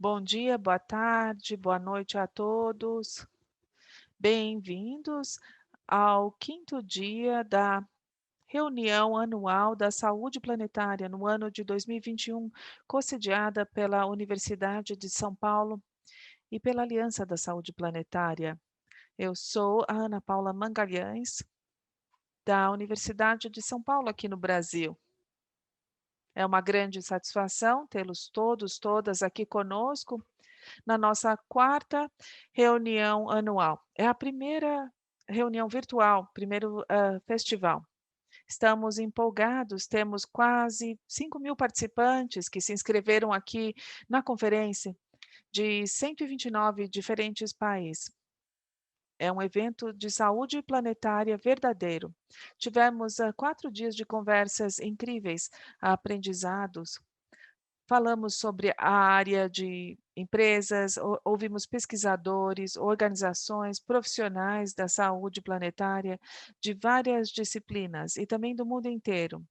Bom dia, boa tarde, boa noite a todos. Bem-vindos ao quinto dia da reunião anual da Saúde Planetária no ano de 2021, co-sediada pela Universidade de São Paulo e pela Aliança da Saúde Planetária. Eu sou a Ana Paula Mangalhães, da Universidade de São Paulo, aqui no Brasil. É uma grande satisfação tê-los todos, todas aqui conosco na nossa quarta reunião anual. É a primeira reunião virtual, primeiro festival. Estamos empolgados, temos quase 5.000 participantes que se inscreveram aqui na conferência de 129 diferentes países. É um evento de saúde planetária verdadeiro. Tivemos 4 dias de conversas incríveis, aprendizados. Falamos sobre a área de empresas, ouvimos pesquisadores, organizações, profissionais da saúde planetária de várias disciplinas e também do mundo inteiro.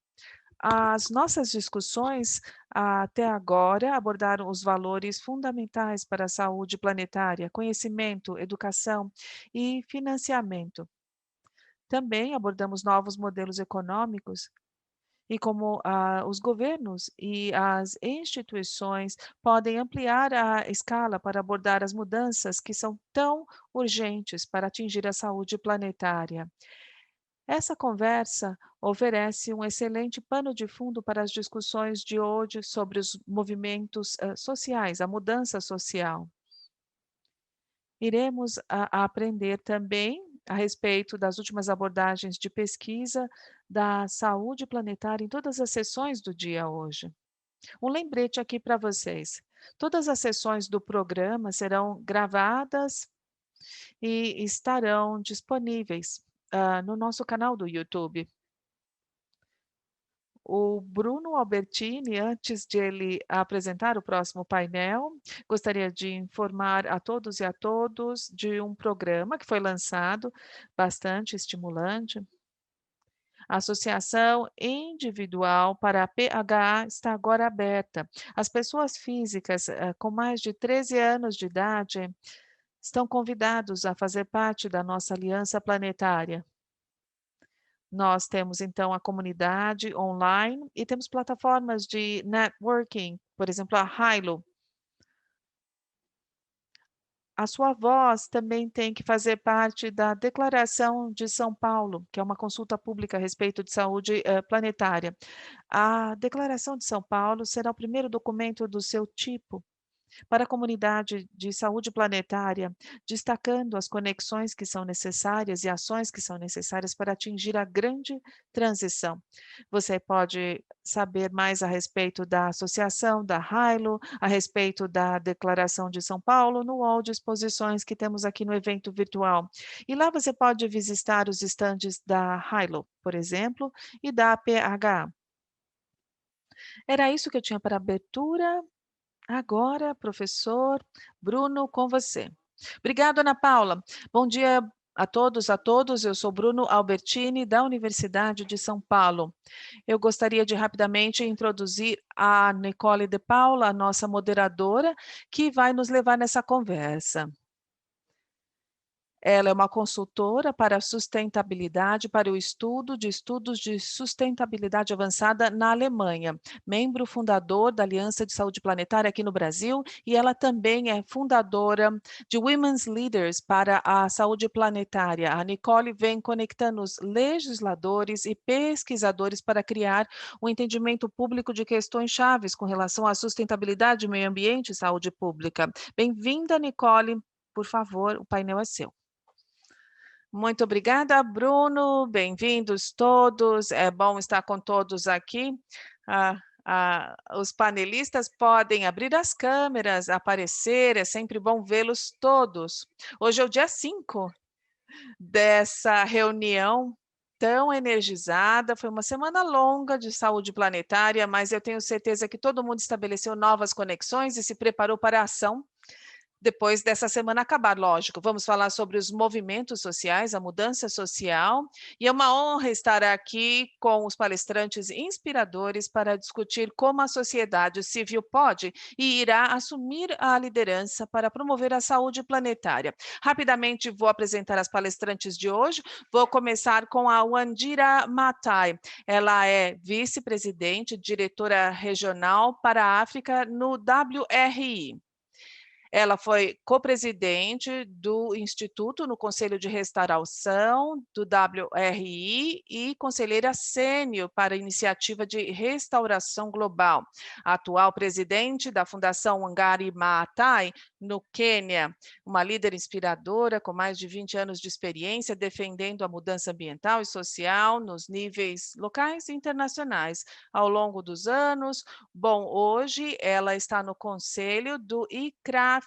As nossas discussões até agora abordaram os valores fundamentais para a saúde planetária, conhecimento, educação e financiamento. Também abordamos novos modelos econômicos e como os governos e as instituições podem ampliar a escala para abordar as mudanças que são tão urgentes para atingir a saúde planetária. Essa conversa oferece um excelente pano de fundo para as discussões de hoje sobre os movimentos sociais, a mudança social. Iremos aprender também a respeito das últimas abordagens de pesquisa da saúde planetária em todas as sessões do dia hoje. Um lembrete aqui para vocês. Todas as sessões do programa serão gravadas e estarão disponíveis no nosso canal do YouTube. O Bruno Albertini, antes de ele apresentar o próximo painel, gostaria de informar a todos e a todos de um programa que foi lançado, bastante estimulante. A Associação Individual para a PHA está agora aberta. As pessoas físicas com mais de 13 anos de idade estão convidados a fazer parte da nossa aliança planetária. Nós temos, então, a comunidade online e temos plataformas de networking, por exemplo, a Hilo. A sua voz também tem que fazer parte da Declaração de São Paulo, que é uma consulta pública a respeito de saúde planetária. A Declaração de São Paulo será o primeiro documento do seu tipo para a comunidade de saúde planetária, destacando as conexões que são necessárias e ações que são necessárias para atingir a grande transição. Você pode saber mais a respeito da associação, da Hilo, a respeito da Declaração de São Paulo, no hall de exposições que temos aqui no evento virtual. E lá você pode visitar os estandes da Hilo, por exemplo, e da PHA. Era isso que eu tinha para abertura. Agora, professor Bruno, com você. Obrigada, Ana Paula. Bom dia a todos, a todos. Eu sou Bruno Albertini, da Universidade de São Paulo. Eu gostaria de rapidamente introduzir a Nicole de Paula, a nossa moderadora, que vai nos levar nessa conversa. Ela é uma consultora para a sustentabilidade, para o estudo de estudos de sustentabilidade avançada na Alemanha, membro fundador da Aliança de Saúde Planetária aqui no Brasil, e ela também é fundadora de Women's Leaders para a Saúde Planetária. A Nicole vem conectando os legisladores e pesquisadores para criar um entendimento público de questões chaves com relação à sustentabilidade, meio ambiente e saúde pública. Bem-vinda, Nicole. Por favor, o painel é seu. Muito obrigada, Bruno. Bem-vindos todos. É bom estar com todos aqui. Os panelistas podem abrir as câmeras, aparecer, é sempre bom vê-los todos. Hoje é o dia 5 dessa reunião tão energizada. Foi uma semana longa de saúde planetária, mas eu tenho certeza que todo mundo estabeleceu novas conexões e se preparou para a ação depois dessa semana acabar, lógico. Vamos falar sobre os movimentos sociais, a mudança social, e é uma honra estar aqui com os palestrantes inspiradores para discutir como a sociedade civil pode e irá assumir a liderança para promover a saúde planetária. Rapidamente vou apresentar as palestrantes de hoje. Vou começar com a Wandira Matai. Ela é vice-presidente, diretora regional para a África no WRI. Ela foi co-presidente do Instituto no Conselho de Restauração do WRI e conselheira sênior para a Iniciativa de Restauração Global. Atual presidente da Fundação Wangari Maathai, no Quênia, uma líder inspiradora com mais de 20 anos de experiência defendendo a mudança ambiental e social nos níveis locais e internacionais. Ao longo dos anos, bom, hoje ela está no conselho do ICRAF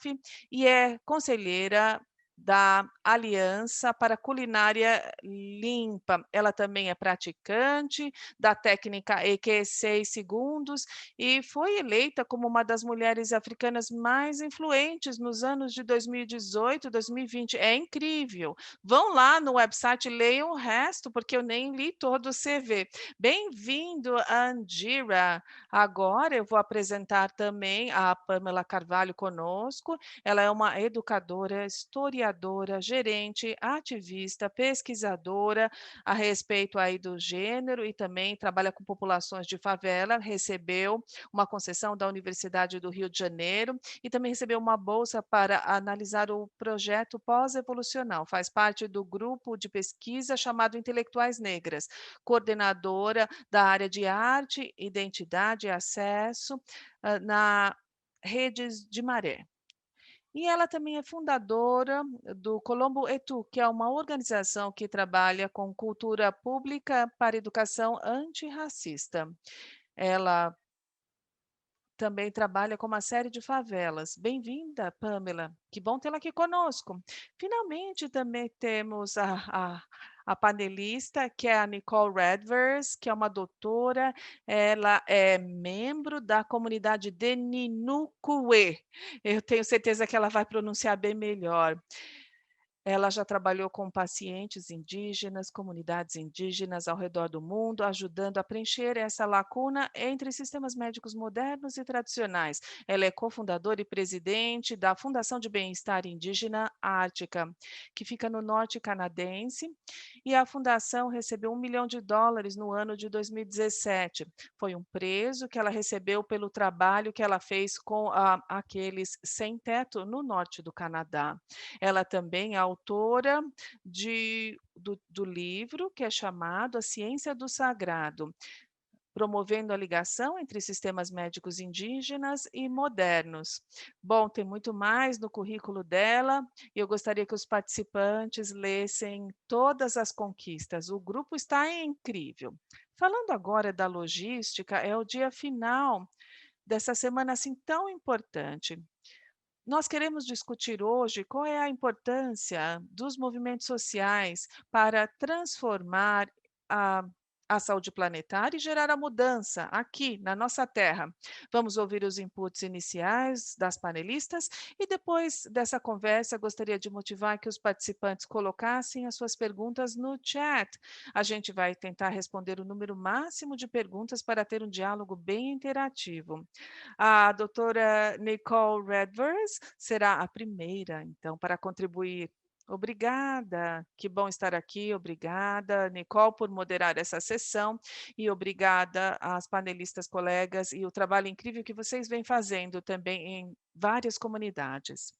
e é conselheira da Aliança para Culinária Limpa. Ela também é praticante da técnica EQ 6 segundos e foi eleita como uma das mulheres africanas mais influentes nos anos de 2018 e 2020. É incrível. Vão lá no website, leiam o resto, porque eu nem li todo o CV. Bem-vindo, Andira. Agora eu vou apresentar também a Pamela Carvalho conosco. Ela é uma educadora, historiadora, gerente, ativista, pesquisadora a respeito aí do gênero e também trabalha com populações de favela. Recebeu uma concessão da Universidade do Rio de Janeiro e também recebeu uma bolsa para analisar o projeto pós-evolucional. Faz parte do grupo de pesquisa chamado Intelectuais Negras, coordenadora da área de arte, identidade e acesso na Redes de Maré. E ela também é fundadora do Colombo Etu, que é uma organização que trabalha com cultura pública para educação antirracista. Ela também trabalha com uma série de favelas. Bem-vinda, Pamela. Que bom tê-la aqui conosco. Finalmente, também temos a panelista, que é a Nicole Redvers, que é uma doutora. Ela é membro da comunidade de Ninukwe. Eu tenho certeza que ela vai pronunciar bem melhor. Ela já trabalhou com pacientes indígenas, comunidades indígenas ao redor do mundo, ajudando a preencher essa lacuna entre sistemas médicos modernos e tradicionais. Ela é cofundadora e presidente da Fundação de Bem-Estar Indígena Ártica, que fica no norte canadense, e a fundação recebeu US$ 1 milhão no ano de 2017. Foi um preço que ela recebeu pelo trabalho que ela fez com aqueles sem teto no norte do Canadá. Ela também é autora do livro que é chamado A Ciência do Sagrado, promovendo a ligação entre sistemas médicos indígenas e modernos. Bom, tem muito mais no currículo dela e eu gostaria que os participantes lessem todas as conquistas. O grupo está incrível. Falando agora da logística, é o dia final dessa semana assim tão importante. Nós queremos discutir hoje qual é a importância dos movimentos sociais para transformar a, a saúde planetária e gerar a mudança aqui na nossa Terra. Vamos ouvir os inputs iniciais das panelistas e depois dessa conversa gostaria de motivar que os participantes colocassem as suas perguntas no chat. A gente vai tentar responder o número máximo de perguntas para ter um diálogo bem interativo. A doutora Nicole Redvers será a primeira, então, para contribuir. Obrigada, que bom estar aqui. Obrigada, Nicole, por moderar essa sessão e obrigada às panelistas colegas e o trabalho incrível que vocês vêm fazendo também em várias comunidades.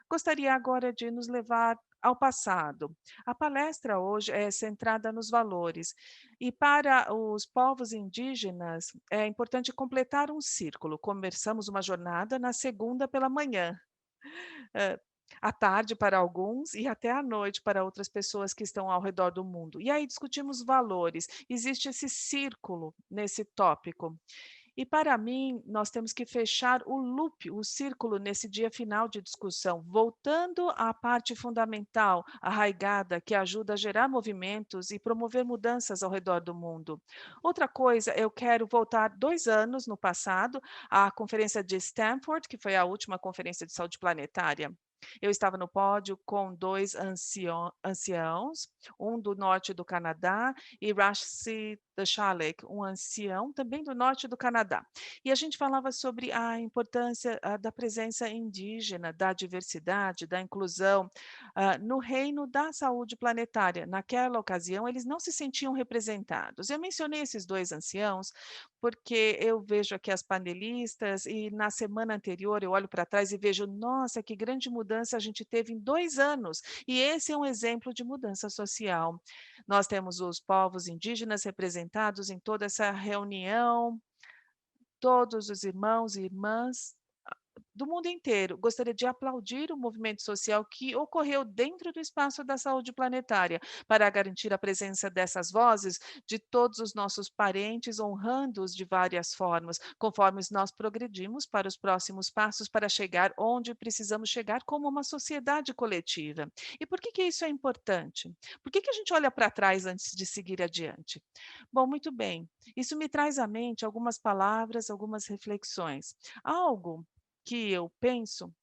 Gostaria agora de nos levar ao passado. A palestra hoje é centrada nos valores e para os povos indígenas é importante completar um círculo. Começamos uma jornada na segunda pela manhã, eh, à tarde para alguns e até à noite para outras pessoas que estão ao redor do mundo. E aí discutimos valores. Existe esse círculo nesse tópico. E para mim, nós temos que fechar o loop, o círculo nesse dia final de discussão, voltando à parte fundamental, arraigada, que ajuda a gerar movimentos e promover mudanças ao redor do mundo. Outra coisa, eu quero voltar 2 anos no passado, à conferência de Stanford, que foi a última conferência de saúde planetária. Eu estava no pódio com dois anciãos, um do norte do Canadá e Rashi Dashalik, um ancião também do norte do Canadá. E a gente falava sobre a importância da presença indígena, da diversidade, da inclusão no reino da saúde planetária. Naquela ocasião, eles não se sentiam representados. Eu mencionei esses dois anciãos porque eu vejo aqui as panelistas e na semana anterior eu olho para trás e vejo, nossa, que grande mudança a gente teve em 2 anos. E esse é um exemplo de mudança social. Nós temos os povos indígenas representados em toda essa reunião, todos os irmãos e irmãs do mundo inteiro. Gostaria de aplaudir o movimento social que ocorreu dentro do espaço da saúde planetária para garantir a presença dessas vozes de todos os nossos parentes, honrando-os de várias formas, conforme nós progredimos para os próximos passos para chegar onde precisamos chegar como uma sociedade coletiva. E por que isso é importante? Por que a gente olha para trás antes de seguir adiante? Bom, muito bem. Isso me traz à mente algumas palavras, algumas reflexões. Algo que eu penso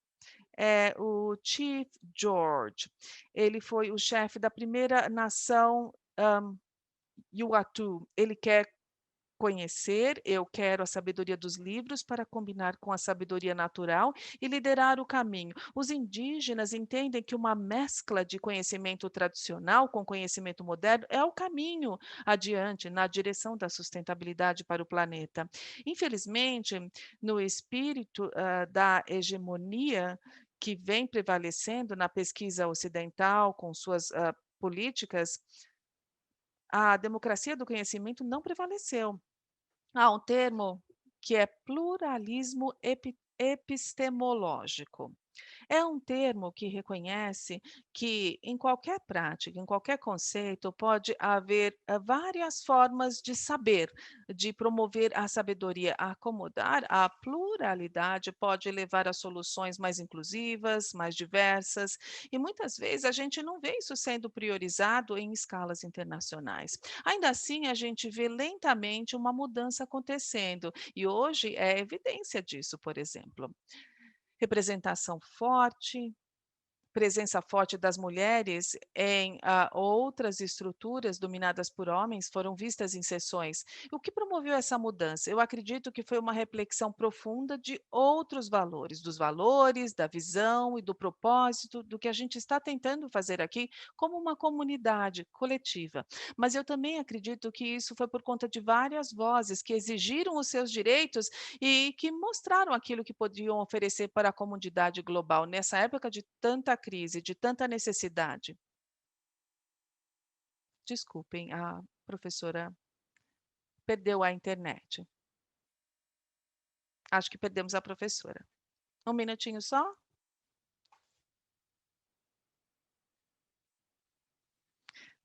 é o Chief George. Ele foi o chefe da primeira nação Yuatu. Ele quer conhecer, eu quero a sabedoria dos livros para combinar com a sabedoria natural e liderar o caminho. Os indígenas entendem que uma mescla de conhecimento tradicional com conhecimento moderno é o caminho adiante na direção da sustentabilidade para o planeta. Infelizmente, no espírito da hegemonia que vem prevalecendo na pesquisa ocidental com suas políticas, a democracia do conhecimento não prevaleceu. Há um termo que é pluralismo epistemológico. É um termo que reconhece que em qualquer prática, em qualquer conceito, pode haver várias formas de saber, de promover a sabedoria. Acomodar a pluralidade pode levar a soluções mais inclusivas, mais diversas, e muitas vezes a gente não vê isso sendo priorizado em escalas internacionais. Ainda assim, a gente vê lentamente uma mudança acontecendo, e hoje é evidência disso, por exemplo. Representação forte, presença forte das mulheres em outras estruturas dominadas por homens foram vistas em sessões. O que promoveu essa mudança? Eu acredito que foi uma reflexão profunda de outros valores, dos valores, da visão e do propósito do que a gente está tentando fazer aqui como uma comunidade coletiva. Mas eu também acredito que isso foi por conta de várias vozes que exigiram os seus direitos e que mostraram aquilo que podiam oferecer para a comunidade global nessa época de tanta crise, de tanta necessidade. Desculpem, a professora perdeu a internet. Acho que perdemos a professora. Um minutinho só?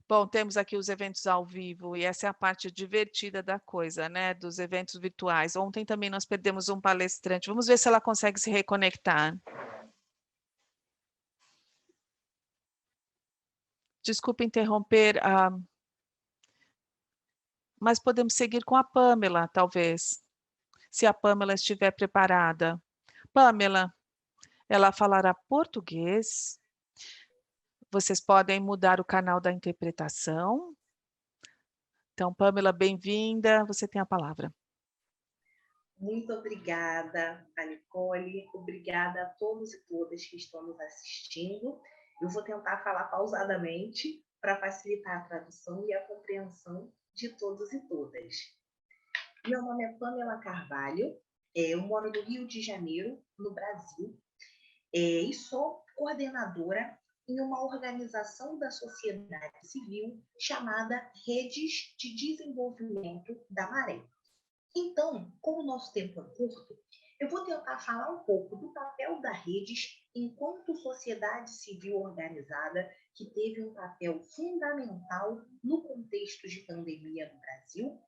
Bom, temos aqui os eventos ao vivo e essa é a parte divertida da coisa, né, dos eventos virtuais. Ontem também nós perdemos um palestrante. Vamos ver se ela consegue se reconectar. Desculpe interromper, mas podemos seguir com a Pamela, talvez, se a Pamela estiver preparada. Pamela, ela falará português. Vocês podem mudar o canal da interpretação. Então, Pamela, bem-vinda. Você tem a palavra. Muito obrigada, a Nicole. Obrigada a todos e todas que estão nos assistindo. Eu vou tentar falar pausadamente para facilitar a tradução e a compreensão de todos e todas. Meu nome é Pamela Carvalho, eu moro no Rio de Janeiro, no Brasil, e sou coordenadora em uma organização da sociedade civil chamada Redes de Desenvolvimento da Maré. Então, como o nosso tempo é curto, eu vou tentar falar um pouco do papel da Redes enquanto sociedade civil organizada que teve um papel fundamental no contexto de pandemia no Brasil,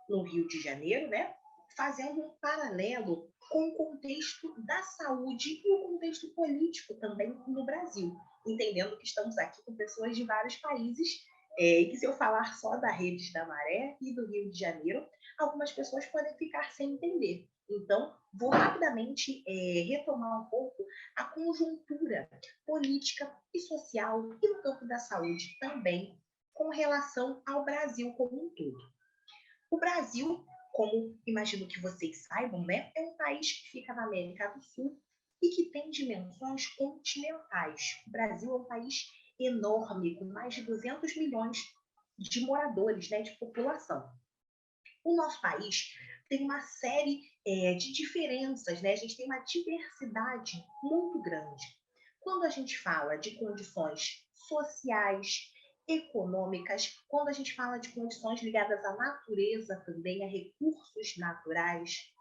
no Rio de Janeiro, né? fazendo um paralelo com o contexto da saúde e o contexto político também no Brasil, entendendo que estamos aqui com pessoas de vários países, e que se eu falar só da Redes da Maré e do Rio de Janeiro, algumas pessoas podem ficar sem entender. Então, vou rapidamente retomar um pouco a conjuntura política e social e no campo da saúde também, com relação ao Brasil como um todo. O Brasil, como imagino que vocês saibam, né, é um país que fica na América do Sul e que tem dimensões continentais. O Brasil é um país enorme, com mais de 200 milhões de moradores, né, de população. O nosso país tem uma série de diferenças, né? A gente tem uma diversidade muito grande. Quando a gente fala de condições sociais, econômicas, quando a gente fala de condições ligadas à natureza também, a recursos naturais.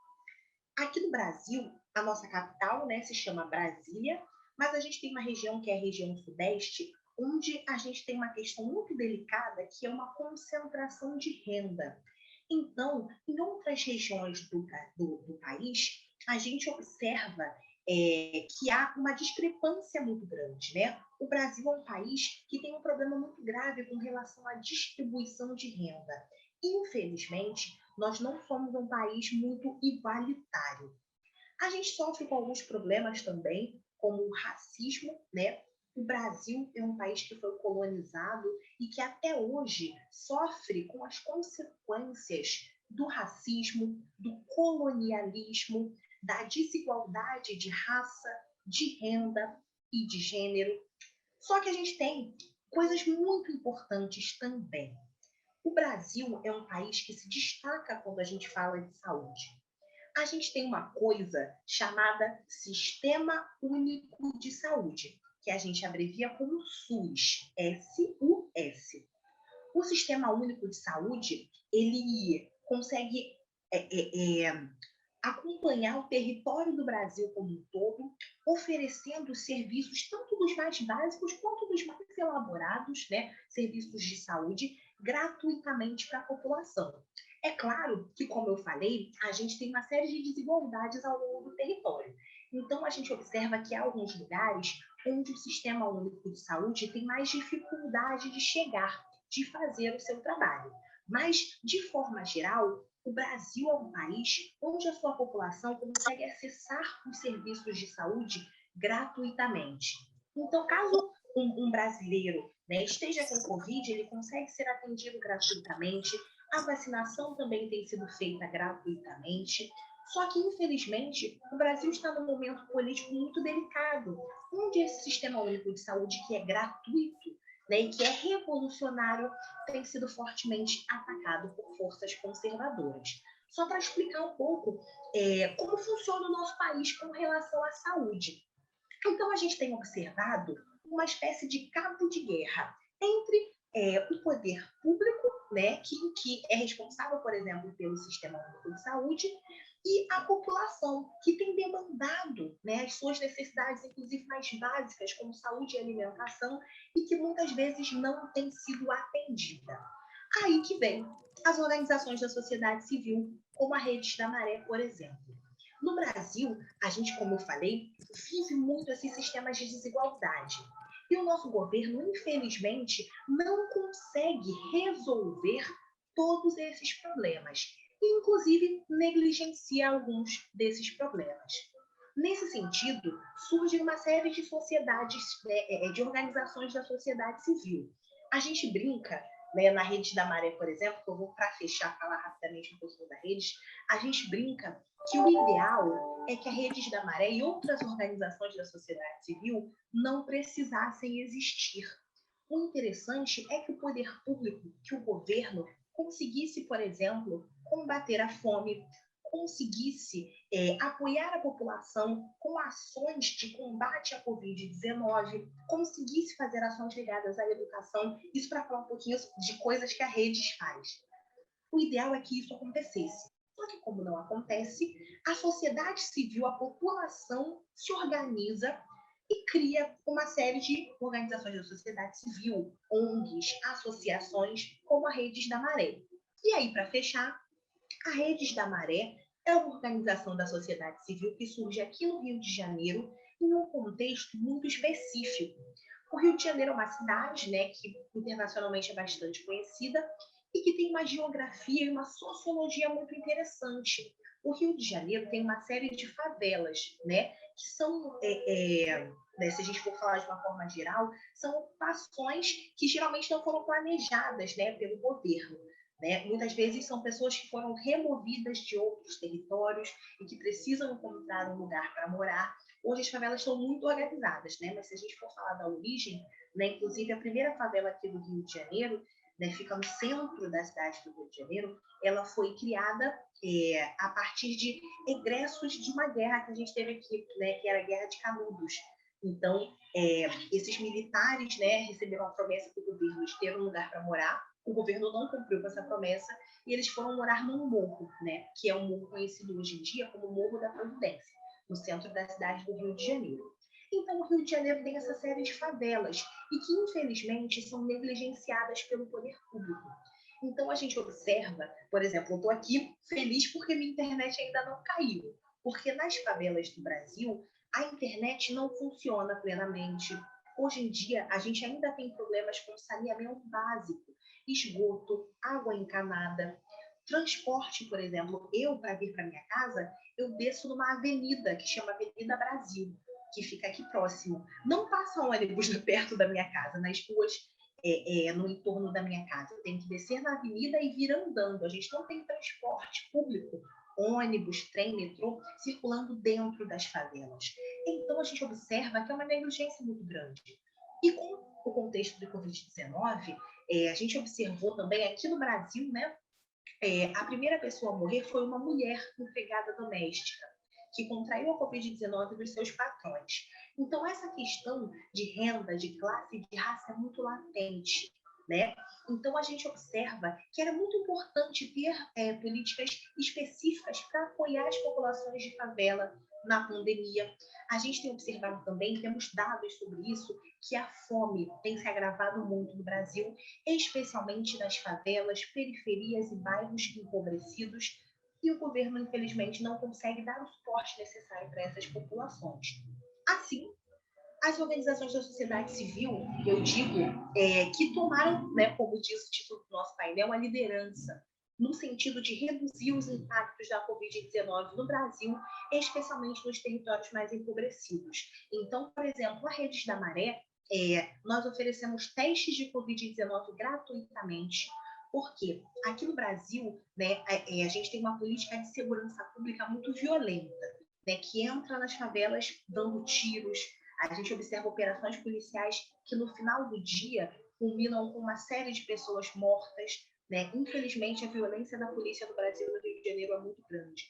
Aqui no Brasil, a nossa capital, né, se chama Brasília, mas a gente tem uma região que é a região sudeste, onde a gente tem uma questão muito delicada, que é uma concentração de renda. Então, em outras regiões do país, a gente observa que há uma discrepância muito grande, né? O Brasil é um país que tem um problema muito grave com relação à distribuição de renda. Infelizmente, nós não somos um país muito igualitário. A gente sofre com alguns problemas também, como o racismo, né? O Brasil é um país que foi colonizado e que até hoje sofre com as consequências do racismo, do colonialismo, da desigualdade de raça, de renda e de gênero. Só que a gente tem coisas muito importantes também. O Brasil é um país que se destaca quando a gente fala de saúde. A gente tem uma coisa chamada Sistema Único de Saúde, que a gente abrevia como SUS, S-U-S. O Sistema Único de Saúde, ele consegue acompanhar o território do Brasil como um todo, oferecendo serviços tanto dos mais básicos quanto dos mais elaborados, né, serviços de saúde, gratuitamente para a população. É claro que, como eu falei, a gente tem uma série de desigualdades ao longo do território. Então, a gente observa que há alguns lugares onde o Sistema Único de Saúde tem mais dificuldade de chegar, de fazer o seu trabalho. Mas, de forma geral, o Brasil é um país onde a sua população consegue acessar os serviços de saúde gratuitamente. Então, caso um brasileiro, né, esteja com Covid, ele consegue ser atendido gratuitamente. A vacinação também tem sido feita gratuitamente. Só que, infelizmente, o Brasil está num momento político muito delicado, onde esse sistema único de saúde, que é gratuito, né, e que é revolucionário, tem sido fortemente atacado por forças conservadoras. Só para explicar um pouco como funciona o nosso país com relação à saúde. Então, a gente tem observado uma espécie de cabo de guerra entre o poder público, né, que é responsável, por exemplo, pelo Sistema Único de Saúde, e a população, que tem demandado, né, as suas necessidades, inclusive mais básicas, como saúde e alimentação, e que muitas vezes não tem sido atendida. Aí que vem as organizações da sociedade civil, como a Redes da Maré, por exemplo. No Brasil, a gente, como eu falei, vive muito esses sistemas de desigualdade. E o nosso governo, infelizmente, não consegue resolver todos esses problemas. E, inclusive, negligencia alguns desses problemas. Nesse sentido, surge uma série de sociedades, né, de organizações da sociedade civil. A gente brinca, né, na Rede da Maré, por exemplo, que eu vou, para fechar, falar rapidamente um pouquinho da Rede, a gente brinca que o ideal é que a Redes da Maré e outras organizações da sociedade civil não precisassem existir. O interessante é que o poder público, que o governo, conseguisse, por exemplo, combater a fome, conseguisse apoiar a população com ações de combate à Covid-19, conseguisse fazer ações ligadas à educação, isso para falar um pouquinho de coisas que a Redes faz. O ideal é que isso acontecesse. Só que, como não acontece, a sociedade civil, a população se organiza e cria uma série de organizações da sociedade civil, ONGs, associações, como a Redes da Maré. E aí, para fechar, a Redes da Maré é uma organização da sociedade civil que surge aqui no Rio de Janeiro em um contexto muito específico. O Rio de Janeiro é uma cidade, né, que internacionalmente é bastante conhecida e que tem uma geografia e uma sociologia muito interessante. O Rio de Janeiro tem uma série de favelas, né, que são, né, se a gente for falar de uma forma geral, são ocupações que geralmente não foram planejadas, né, pelo governo. Né? Muitas vezes são pessoas que foram removidas de outros territórios e que precisam encontrar um lugar para morar. Hoje as favelas estão muito organizadas, né? Mas se a gente for falar da origem, né, inclusive a primeira favela aqui do Rio de Janeiro, né, fica no centro da cidade do Rio de Janeiro, ela foi criada a partir de egressos de uma guerra que a gente teve aqui, né, que era a Guerra de Canudos. Então, esses militares, né, receberam a promessa do governo de ter um lugar para morar. O governo não cumpriu com essa promessa e eles foram morar num morro, né, que é um morro conhecido hoje em dia como Morro da Providência, no centro da cidade do Rio de Janeiro. Então, o Rio de Janeiro tem essa série de favelas e que, infelizmente, são negligenciadas pelo poder público. Então, a gente observa, por exemplo, eu estou aqui feliz porque minha internet ainda não caiu, porque nas favelas do Brasil, a internet não funciona plenamente. Hoje em dia, a gente ainda tem problemas com saneamento básico, esgoto, água encanada, transporte, por exemplo. Eu, para vir para minha casa, eu desço numa avenida que chama Avenida Brasil, que fica aqui próximo. Não passa ônibus perto da minha casa, nas ruas no entorno da minha casa. Eu tenho que descer na avenida e vir andando. A gente não tem transporte público, ônibus, trem, metrô, circulando dentro das favelas. Então, a gente observa que é uma negligência muito grande. E com o contexto do Covid-19, a gente observou também aqui no Brasil, né, a primeira pessoa a morrer foi uma mulher empregada doméstica, que contraiu a Covid-19 dos seus patrões. Então, essa questão de renda, de classe e de raça é muito latente, né? Então, a gente observa que era muito importante ter políticas específicas para apoiar as populações de favela na pandemia. A gente tem observado também, temos dados sobre isso, que a fome tem se agravado muito no Brasil, especialmente nas favelas, periferias e bairros empobrecidos, e o governo, infelizmente, não consegue dar o suporte necessário para essas populações. Assim, as organizações da sociedade civil, eu digo, que tomaram, né, como diz o título do nosso painel, a liderança no sentido de reduzir os impactos da Covid-19 no Brasil, especialmente nos territórios mais empobrecidos. Então, por exemplo, a Redes da Maré, nós oferecemos testes de Covid-19 gratuitamente, porque aqui no Brasil, né, a gente tem uma política de segurança pública muito violenta, né, que entra nas favelas dando tiros. A gente observa operações policiais que no final do dia culminam com uma série de pessoas mortas, né? Infelizmente, a violência da polícia no Brasil e no Rio de Janeiro é muito grande.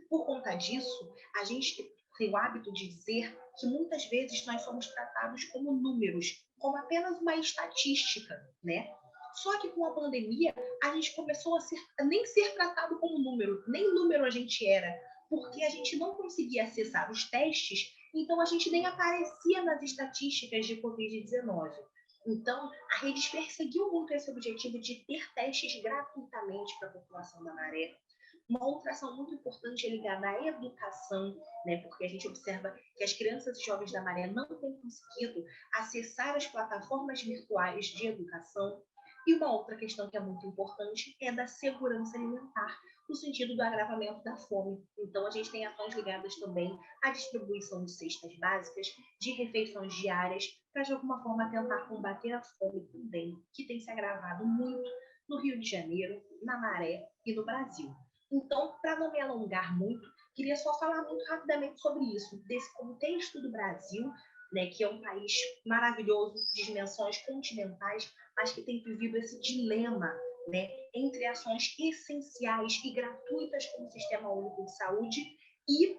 Por conta disso, a gente tem o hábito de dizer que muitas vezes nós somos tratados como números, como apenas uma estatística, né? Só que com a pandemia, a gente começou a nem ser tratado como número, nem número a gente era, porque a gente não conseguia acessar os testes, então a gente nem aparecia nas estatísticas de Covid-19. Então, a Redes perseguiu muito esse objetivo de ter testes gratuitamente para a população da Maré. Uma outra ação muito importante é ligada à educação, né? Porque a gente observa que as crianças e jovens da Maré não têm conseguido acessar as plataformas virtuais de educação. E uma outra questão que é muito importante é da segurança alimentar, no sentido do agravamento da fome. Então, a gente tem ações ligadas também à distribuição de cestas básicas, de refeições diárias, para, de alguma forma, tentar combater a fome também, que tem se agravado muito no Rio de Janeiro, na Maré e no Brasil. Então, para não me alongar muito, queria só falar muito rapidamente sobre isso, desse contexto do Brasil, né, que é um país maravilhoso, de dimensões continentais, mas que tem vivido esse dilema, né, entre ações essenciais e gratuitas como o Sistema Único de Saúde e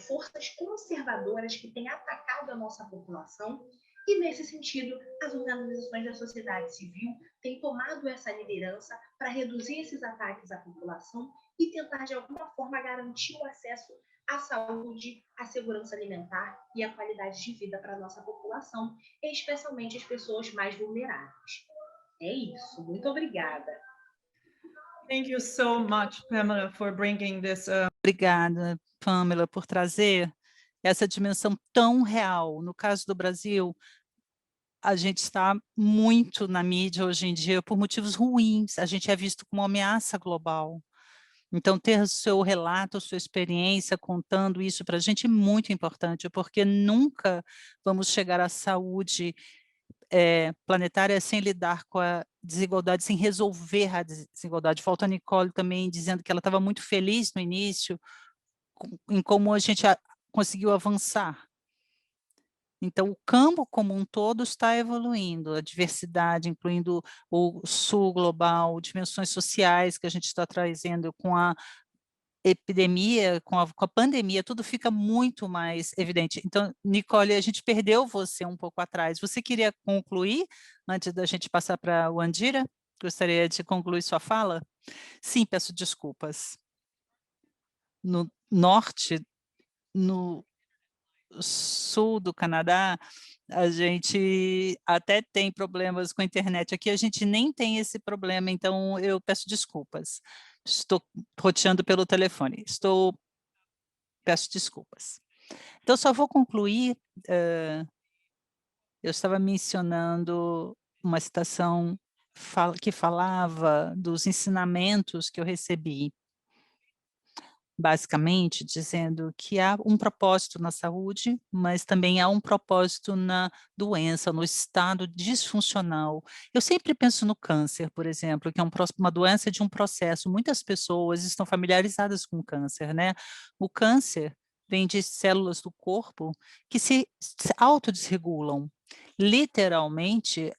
forças conservadoras que têm atacado a nossa população. E, nesse sentido, as organizações da sociedade civil têm tomado essa liderança para reduzir esses ataques à população e tentar, de alguma forma, garantir o acesso à saúde, à segurança alimentar e à qualidade de vida para a nossa população, especialmente as pessoas mais vulneráveis. É isso. Muito obrigada. Thank you so much, Pamela, for bringing this Obrigada, Pamela, por trazer essa dimensão tão real. No caso do Brasil, a gente está muito na mídia hoje em dia por motivos ruins, a gente é visto como uma ameaça global. Então, ter o seu relato, a sua experiência contando isso para a gente é muito importante, porque nunca vamos chegar à saúde planetária sem lidar com a desigualdade, sem resolver a desigualdade. Falta a Nicole também dizendo que ela estava muito feliz no início em como a gente conseguiu avançar. Então, o campo como um todo está evoluindo, a diversidade, incluindo o sul global, dimensões sociais que a gente está trazendo com a epidemia, com a pandemia, tudo fica muito mais evidente. Então, Nicole, a gente perdeu você um pouco atrás. Você queria concluir, antes da gente passar para o Andira? Gostaria de concluir sua fala? Sim, peço desculpas. No norte, no sul do Canadá, a gente até tem problemas com a internet. Aqui a gente nem tem esse problema, então eu peço desculpas. Estou roteando pelo telefone. Peço desculpas. Então, só vou concluir, eu estava mencionando uma citação que falava dos ensinamentos que eu recebi, basicamente dizendo que há um propósito na saúde, mas também há um propósito na doença, no estado disfuncional. Eu sempre penso no câncer, por exemplo, que é uma doença de um processo. Muitas pessoas estão familiarizadas com o câncer, né? O câncer vem de células do corpo que se autodesregulam. Literalmente,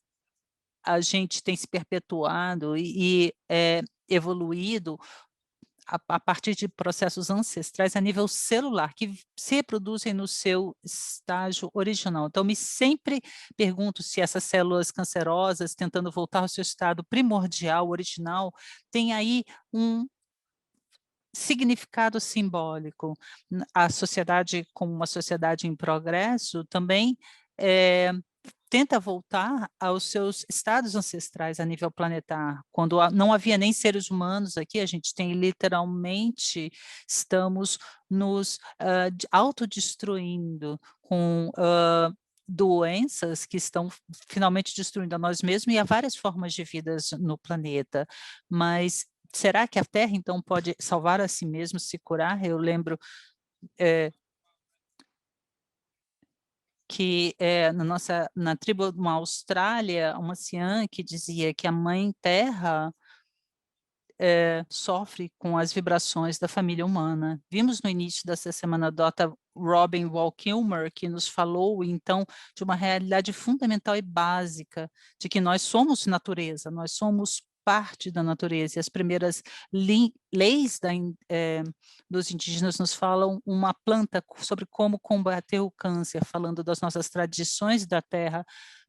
a gente tem se perpetuado e evoluído a partir de processos ancestrais a nível celular, que se reproduzem no seu estágio original. Então, me sempre pergunto se essas células cancerosas, tentando voltar ao seu estado primordial, original, tem aí um significado simbólico. A sociedade, como uma sociedade em progresso, também tenta voltar aos seus estados ancestrais a nível planetar. Quando não havia nem seres humanos aqui, a gente tem literalmente, estamos nos autodestruindo com doenças que estão finalmente destruindo a nós mesmos e a várias formas de vidas no planeta. Mas será que a Terra, então, pode salvar a si mesma, se curar? Eu lembro que na tribo na Austrália, uma anciã que dizia que a mãe terra sofre com as vibrações da família humana. Vimos no início dessa semana a Dr. Robin Wall Kilmer, que nos falou, então, de uma realidade fundamental e básica, de que nós somos natureza, nós somos parte da natureza, e as primeiras leis dos indígenas nos falam uma planta sobre como combater o câncer, falando das nossas tradições da terra,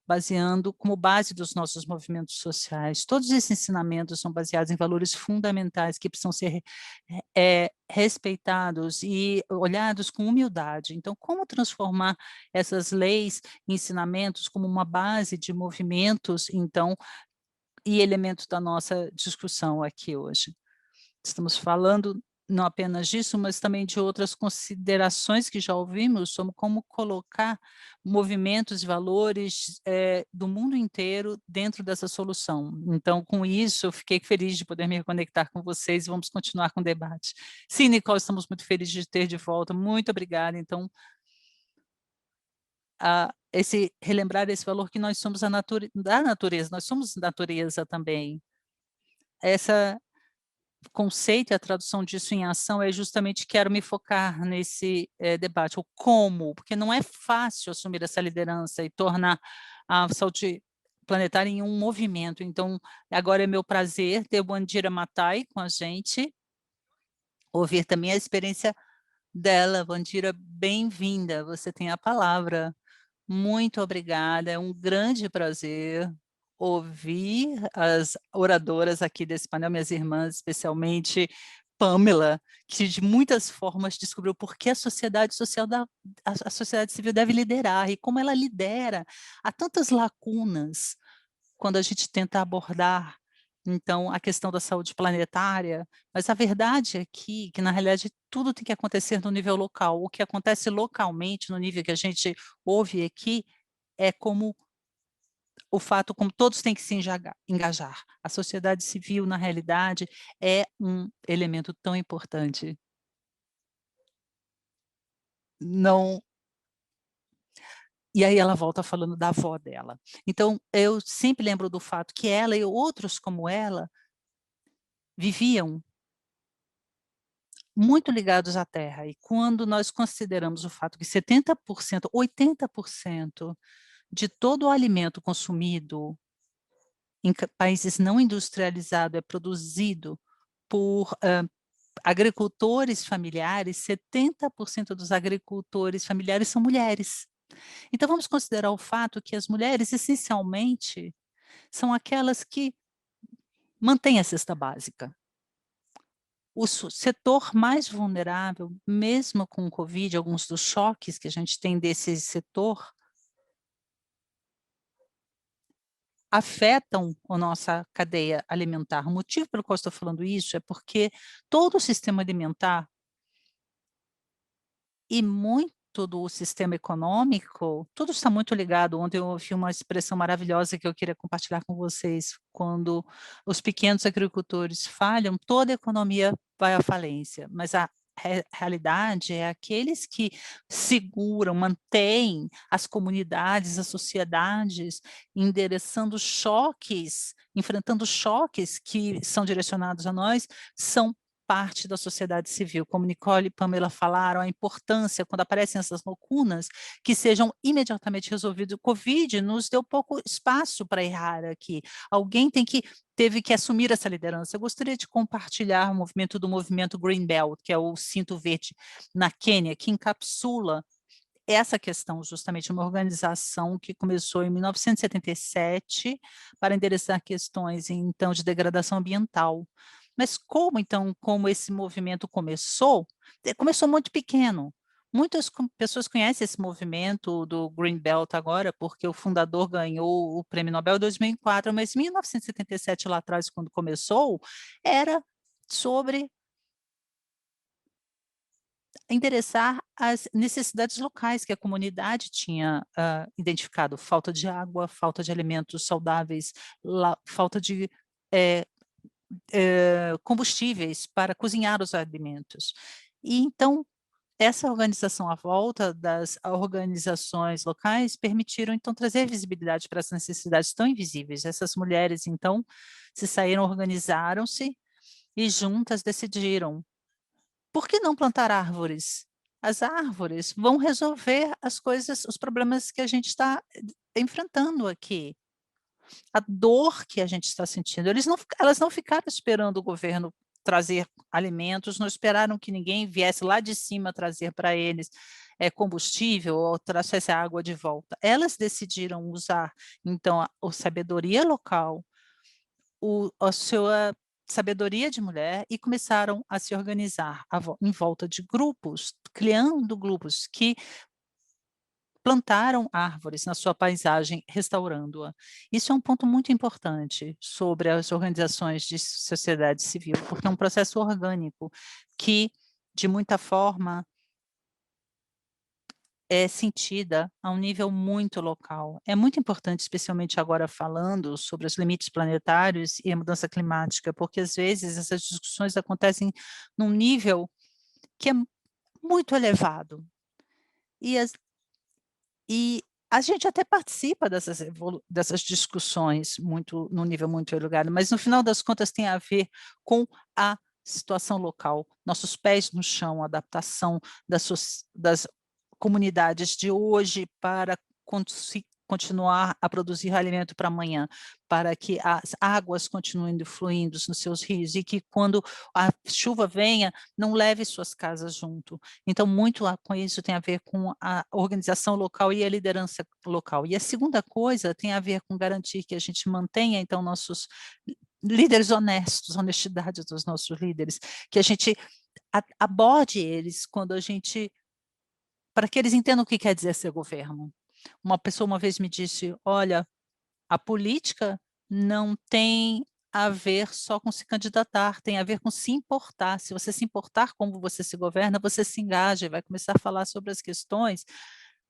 baseando como base dos nossos movimentos sociais. Todos esses ensinamentos são baseados em valores fundamentais que precisam ser respeitados e olhados com humildade. Então, como transformar essas leis e ensinamentos como uma base de movimentos, então, e elementos da nossa discussão aqui hoje? Estamos falando não apenas disso, mas também de outras considerações que já ouvimos sobre como colocar movimentos e valores do mundo inteiro dentro dessa solução. Então, com isso, eu fiquei feliz de poder me reconectar com vocês e vamos continuar com o debate. Sim, Nicole, estamos muito felizes de ter de volta. Muito obrigada. Então, relembrar esse valor que nós somos da natureza, nós somos natureza também. Essa conceito e a tradução disso em ação é justamente quero me focar nesse debate, o como, porque não é fácil assumir essa liderança e tornar a saúde planetária em um movimento. Então, agora é meu prazer ter o Wandira Maatai com a gente, ouvir também a experiência dela. Wandira, bem-vinda, você tem a palavra. Muito obrigada, é um grande prazer ouvir as oradoras aqui desse painel, minhas irmãs, especialmente Pamela, que de muitas formas descobriu por que a sociedade social a sociedade civil deve liderar e como ela lidera. Há tantas lacunas quando a gente tenta abordar Então, a questão da saúde planetária, mas a verdade aqui, que na realidade tudo tem que acontecer no nível local. O que acontece localmente, no nível que a gente ouve aqui, é como o fato como todos têm que se engajar. A sociedade civil, na realidade, é um elemento tão importante. Não E aí ela volta falando da avó dela. Então, eu sempre lembro do fato que ela e outros como ela viviam muito ligados à terra, e quando nós consideramos o fato que 70%, 80% de todo o alimento consumido em países não industrializados é produzido por agricultores familiares, 70% dos agricultores familiares são mulheres. Então vamos considerar o fato que as mulheres, essencialmente, são aquelas que mantêm a cesta básica. O setor mais vulnerável, mesmo com o Covid, alguns dos choques que a gente tem desse setor, afetam a nossa cadeia alimentar. O motivo pelo qual eu estou falando isso é porque todo o sistema alimentar e muito do sistema econômico, tudo está muito ligado. Ontem eu ouvi uma expressão maravilhosa que eu queria compartilhar com vocês: quando os pequenos agricultores falham, toda a economia vai à falência, mas a realidade é aqueles que seguram, mantêm as comunidades, as sociedades endereçando choques, enfrentando choques que são direcionados a nós, são parte da sociedade civil. Como Nicole e Pamela falaram, a importância, quando aparecem essas lacunas, que sejam imediatamente resolvidas. O Covid nos deu pouco espaço para errar aqui. Alguém teve que assumir essa liderança. Eu gostaria de compartilhar o movimento do movimento Green Belt, que é o cinto verde na Quênia, que encapsula essa questão, justamente uma organização que começou em 1977 para endereçar questões, então, de degradação ambiental. Mas como esse movimento começou? Começou muito pequeno. Muitas pessoas conhecem esse movimento do Green Belt agora, porque o fundador ganhou o Prêmio Nobel em 2004, mas em 1977, lá atrás, quando começou, era sobre endereçar as necessidades locais que a comunidade tinha identificado: falta de água, falta de alimentos saudáveis, falta de combustíveis para cozinhar os alimentos. E então, essa organização à volta das organizações locais permitiram então trazer visibilidade para as necessidades tão invisíveis. Essas mulheres então se saíram, organizaram-se e juntas decidiram: por que não plantar árvores? As árvores vão resolver as coisas, os problemas que a gente está enfrentando aqui. A dor que a gente está sentindo. Elas não ficaram esperando o governo trazer alimentos, não esperaram que ninguém viesse lá de cima trazer para eles combustível ou trouxesse a água de volta. Elas decidiram usar, então, a sabedoria local, a sua sabedoria de mulher, e começaram a se organizar em volta de grupos, criando grupos que plantaram árvores na sua paisagem, restaurando-a. Isso é um ponto muito importante sobre as organizações de sociedade civil, porque é um processo orgânico que, de muita forma, é sentida a um nível muito local. É muito importante, especialmente agora falando sobre os limites planetários e a mudança climática, porque às vezes essas discussões acontecem num nível que é muito elevado. E a gente até participa dessas discussões num nível muito elevado, mas no final das contas tem a ver com a situação local, nossos pés no chão, a adaptação das comunidades de hoje para continuar a produzir alimento para amanhã, para que as águas continuem fluindo nos seus rios e que quando a chuva venha, não leve suas casas junto. Então, muito com isso tem a ver com a organização local e a liderança local. E a segunda coisa tem a ver com garantir que a gente mantenha, então, nossos líderes honestos, a honestidade dos nossos líderes, que a gente aborde eles para que eles entendam o que quer dizer ser governo. Uma pessoa uma vez me disse: olha, a política não tem a ver só com se candidatar, tem a ver com se importar. Se você se importar como você se governa, você se engaja e vai começar a falar sobre as questões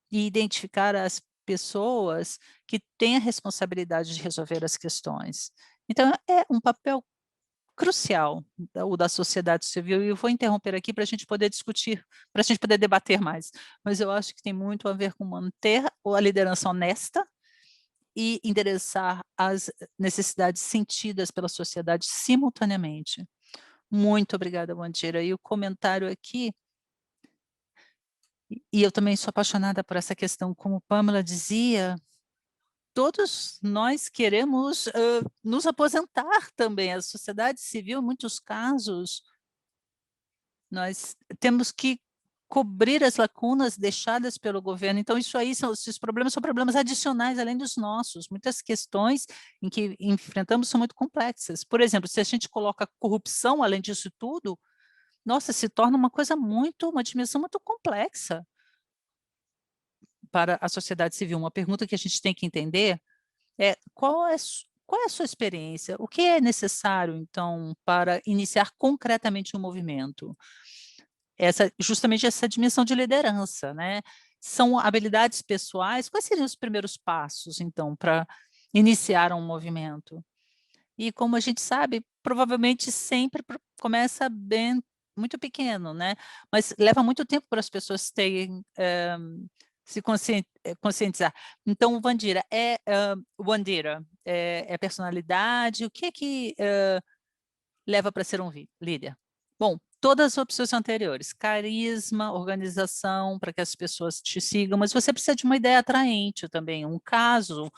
e identificar as pessoas que têm a responsabilidade de resolver as questões. Então, é um papel crucial o da sociedade civil, e eu vou interromper aqui para a gente poder discutir, para a gente poder debater mais, mas eu acho que tem muito a ver com manter a liderança honesta e endereçar as necessidades sentidas pela sociedade simultaneamente. Muito obrigada, Wandira. E o comentário aqui, e eu também sou apaixonada por essa questão, como Pamela dizia, todos nós queremos nos aposentar também. A sociedade civil, em muitos casos, nós temos que cobrir as lacunas deixadas pelo governo. Então, isso aí, esses problemas são problemas adicionais, além dos nossos. Muitas questões em que enfrentamos são muito complexas. Por exemplo, se a gente coloca corrupção, além disso tudo, nossa, se torna uma dimensão muito complexa para a sociedade civil. Uma pergunta que a gente tem que entender é qual é a sua experiência? O que é necessário, então, para iniciar concretamente um movimento? Justamente essa dimensão de liderança, né? São habilidades pessoais, quais seriam os primeiros passos, então, para iniciar um movimento? E como a gente sabe, provavelmente sempre começa bem, muito pequeno, né? Mas leva muito tempo para as pessoas terem, conscientizar. Então, Wandira, é personalidade, o que é que leva para ser um líder? Bom, todas as opções anteriores, carisma, organização, para que as pessoas te sigam, mas você precisa de uma ideia atraente também, um caso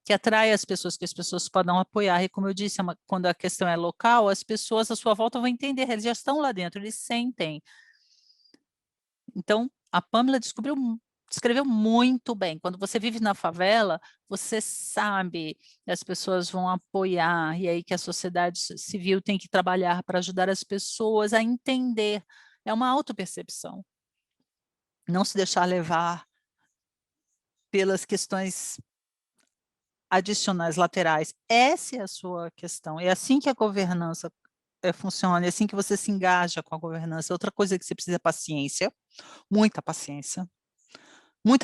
que atrai as pessoas, que as pessoas podem apoiar. E como eu disse, quando a questão é local, as pessoas à sua volta vão entender, eles já estão lá dentro, eles sentem. Então, a Pamela descreveu muito bem. Quando você vive na favela, você sabe que as pessoas vão apoiar, e aí que a sociedade civil tem que trabalhar para ajudar as pessoas a entender. É uma autopercepção. Não se deixar levar pelas questões adicionais, laterais. Essa é a sua questão. É assim que a governança funciona, é assim que você se engaja com a governança. Outra coisa que você precisa é paciência, muita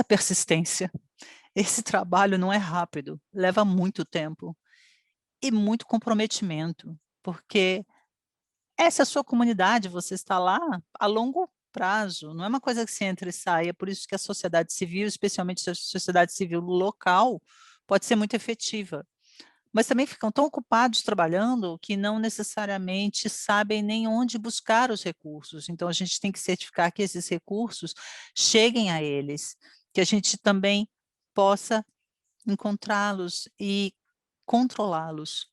persistência. Esse trabalho não é rápido, leva muito tempo e muito comprometimento, porque essa é a sua comunidade, você está lá a longo prazo, não é uma coisa que você entra e sai, é por isso que a sociedade civil, especialmente a sociedade civil local, pode ser muito efetiva. Mas também ficam tão ocupados trabalhando que não necessariamente sabem nem onde buscar os recursos. Então, a gente tem que certificar que esses recursos cheguem a eles, que a gente também possa encontrá-los e controlá-los.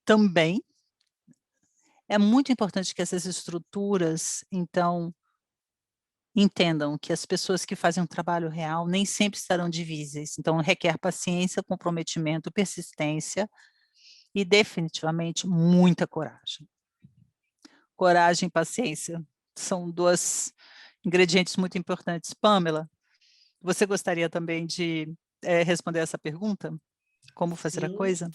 Também é muito importante que essas estruturas, então, entendam que as pessoas que fazem um trabalho real nem sempre estarão divisas. Então, requer paciência, comprometimento, persistência e definitivamente muita coragem. Coragem e paciência são dois ingredientes muito importantes. Pamela, você gostaria também de responder essa pergunta? Como fazer a Sim, coisa?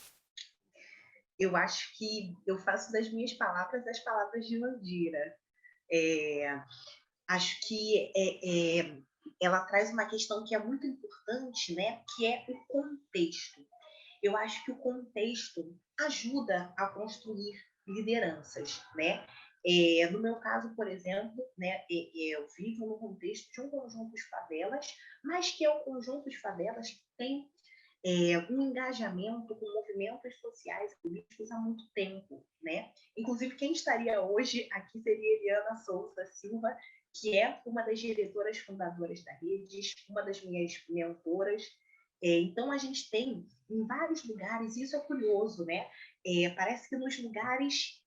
eu acho que eu faço das minhas palavras as palavras de Mandira. Acho que ela traz uma questão que é muito importante, né? Que é o contexto. Eu acho que o contexto ajuda a construir lideranças, né? No meu caso, por exemplo, né, eu vivo no contexto de um conjunto de favelas, mas que é um conjunto de favelas que tem um engajamento com movimentos sociais e políticos há muito tempo, né? Inclusive, quem estaria hoje aqui seria Eliana Souza Silva, que é uma das diretoras fundadoras da Redes, uma das minhas mentoras. Então, a gente tem em vários lugares, isso é curioso, né? Parece que nos lugares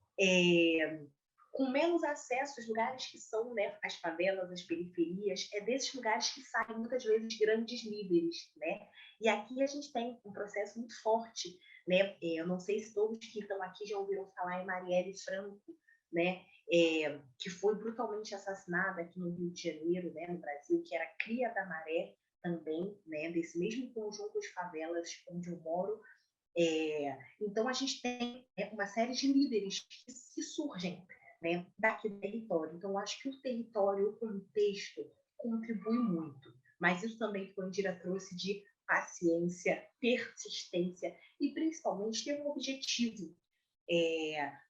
com menos acesso, os lugares que são, né, as favelas, as periferias, é desses lugares que saem muitas vezes grandes líderes, né? E aqui a gente tem um processo muito forte, né? Eu não sei se todos que estão aqui já ouviram falar em Marielle Franco, né, que foi brutalmente assassinada aqui no Rio de Janeiro, né, no Brasil, que era Cria da Maré também, né, desse mesmo conjunto de favelas onde eu moro. Então, a gente tem, né, uma série de líderes que surgem, né, daqui do território. Então, eu acho que o território, o contexto, contribui muito. Mas isso também que a Andira trouxe de paciência, persistência e, principalmente, ter um objetivo.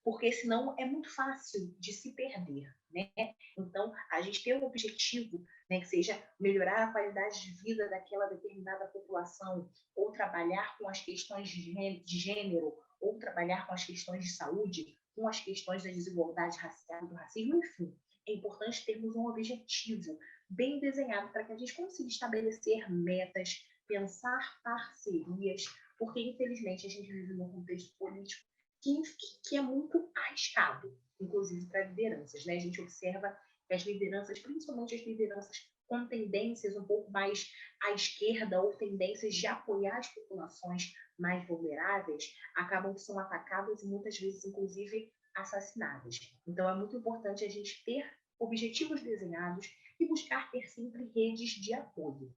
Porque senão é muito fácil de se perder, né? Então, a gente ter um objetivo, né, que seja melhorar a qualidade de vida daquela determinada população, ou trabalhar com as questões de gênero, ou trabalhar com as questões de saúde, com as questões da desigualdade racial, do racismo, enfim. É importante termos um objetivo bem desenhado para que a gente consiga estabelecer metas, pensar parcerias, porque, infelizmente, a gente vive num contexto político que é muito arriscado, inclusive para lideranças, né? A gente observa que as lideranças, principalmente as lideranças com tendências um pouco mais à esquerda ou tendências de apoiar as populações mais vulneráveis, acabam que são atacadas e muitas vezes, inclusive, assassinadas. Então, é muito importante a gente ter objetivos desenhados e buscar ter sempre redes de apoio.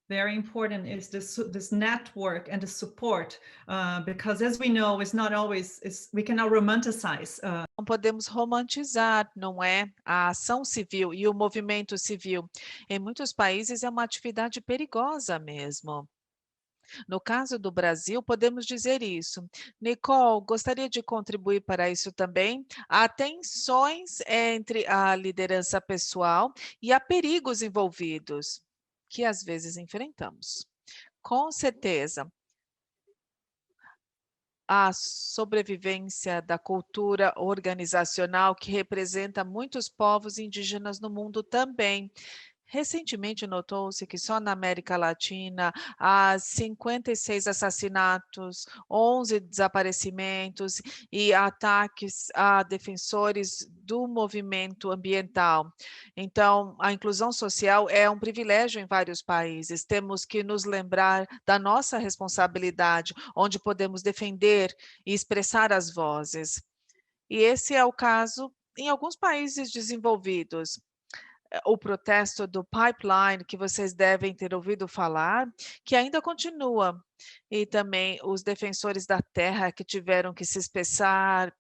Very important is this network and the support, because as we know, it's not always, we cannot romanticize. Não podemos romantizar, não é? A ação civil e o movimento civil. Em muitos países é uma atividade perigosa mesmo. No caso do Brasil, podemos dizer isso. Nicole, gostaria de contribuir para isso também. Há tensões entre a liderança pessoal e há perigos envolvidos, que às vezes enfrentamos. Com certeza. A sobrevivência da cultura organizacional que representa muitos povos indígenas no mundo também. Recentemente notou-se que só na América Latina há 56 assassinatos, 11 desaparecimentos e ataques a defensores do movimento ambiental. Então, a inclusão social é um privilégio em vários países. Temos que nos lembrar da nossa responsabilidade, onde podemos defender e expressar as vozes. E esse é o caso em alguns países desenvolvidos. O protesto do pipeline, que vocês devem ter ouvido falar, que ainda continua. E também os defensores da terra que tiveram que se expressar,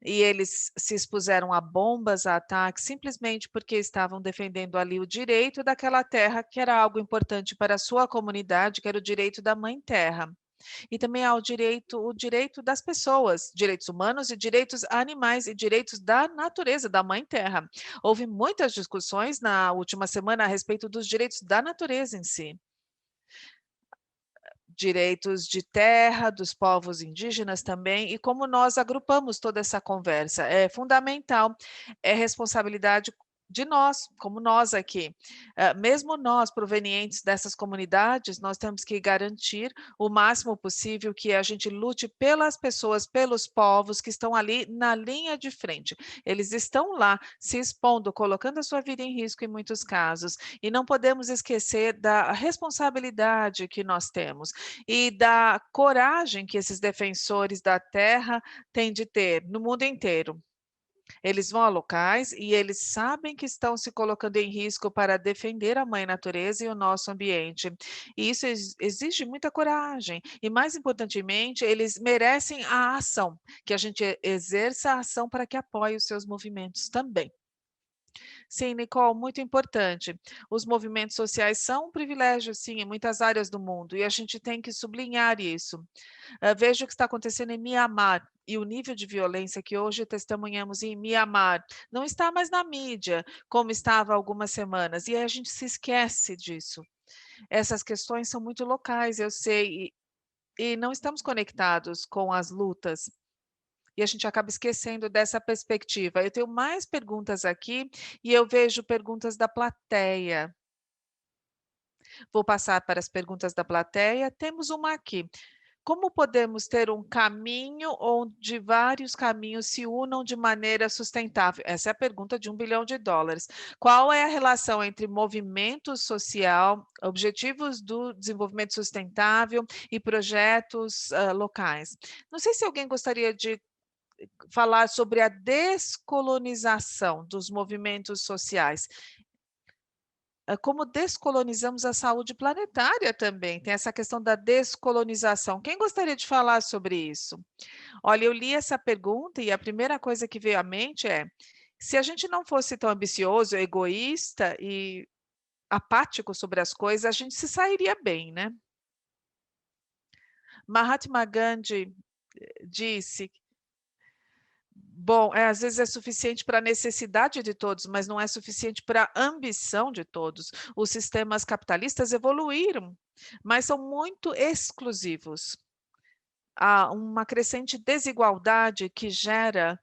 e eles se expuseram a bombas, a ataques, simplesmente porque estavam defendendo ali o direito daquela terra, que era algo importante para a sua comunidade, que era o direito da mãe terra. E também há o direito das pessoas, direitos humanos e direitos animais e direitos da natureza, da mãe terra. Houve muitas discussões na última semana a respeito dos direitos da natureza em si. Direitos de terra, dos povos indígenas também, e como nós agrupamos toda essa conversa. É fundamental, é responsabilidade de nós, como nós aqui. Mesmo nós, provenientes dessas comunidades, nós temos que garantir o máximo possível que a gente lute pelas pessoas, pelos povos que estão ali na linha de frente. Eles estão lá, se expondo, colocando a sua vida em risco em muitos casos, e não podemos esquecer da responsabilidade que nós temos e da coragem que esses defensores da terra têm de ter no mundo inteiro. Eles vão a locais e eles sabem que estão se colocando em risco para defender a mãe natureza e o nosso ambiente. E isso exige muita coragem. E, mais importantemente, eles merecem a ação, que a gente exerça a ação para que apoie os seus movimentos também. Sim, Nicole, muito importante. Os movimentos sociais são um privilégio, sim, em muitas áreas do mundo, e a gente tem que sublinhar isso. Veja o que está acontecendo em Mianmar, e o nível de violência que hoje testemunhamos em Mianmar não está mais na mídia, como estava há algumas semanas, e a gente se esquece disso. Essas questões são muito locais, eu sei, e não estamos conectados com as lutas. E a gente acaba esquecendo dessa perspectiva. Eu tenho mais perguntas aqui e eu vejo perguntas da plateia. Vou passar para as perguntas da plateia. Temos uma aqui. Como podemos ter um caminho onde vários caminhos se unam de maneira sustentável? Essa é a pergunta de $1 bilhão. Qual é a relação entre movimento social, objetivos do desenvolvimento sustentável e projetos locais? Não sei se alguém gostaria de falar sobre a descolonização dos movimentos sociais. Como descolonizamos a saúde planetária também, tem essa questão da descolonização. Quem gostaria de falar sobre isso? Olha, eu li essa pergunta e a primeira coisa que veio à mente é: se a gente não fosse tão ambicioso, egoísta e apático sobre as coisas, a gente se sairia bem, né? Mahatma Gandhi disse: bom, às vezes é suficiente para a necessidade de todos, mas não é suficiente para a ambição de todos. Os sistemas capitalistas evoluíram, mas são muito exclusivos. Há uma crescente desigualdade que gera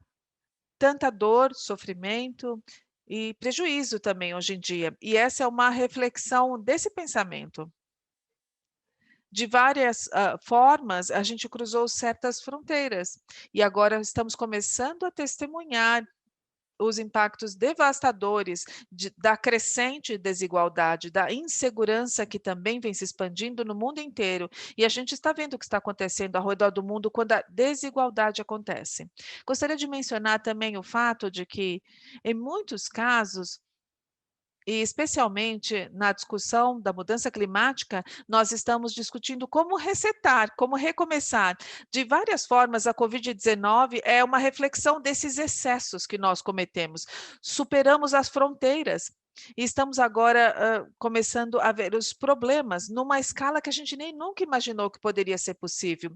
tanta dor, sofrimento e prejuízo também hoje em dia. E essa é uma reflexão desse pensamento. De várias formas, a gente cruzou certas fronteiras e agora estamos começando a testemunhar os impactos devastadores da crescente desigualdade, da insegurança que também vem se expandindo no mundo inteiro. E a gente está vendo o que está acontecendo ao redor do mundo quando a desigualdade acontece. Gostaria de mencionar também o fato de que, em muitos casos, e especialmente na discussão da mudança climática, nós estamos discutindo como resetar, como recomeçar. De várias formas, a Covid-19 é uma reflexão desses excessos que nós cometemos. Superamos as fronteiras e estamos agora começando a ver os problemas numa escala que a gente nem nunca imaginou que poderia ser possível.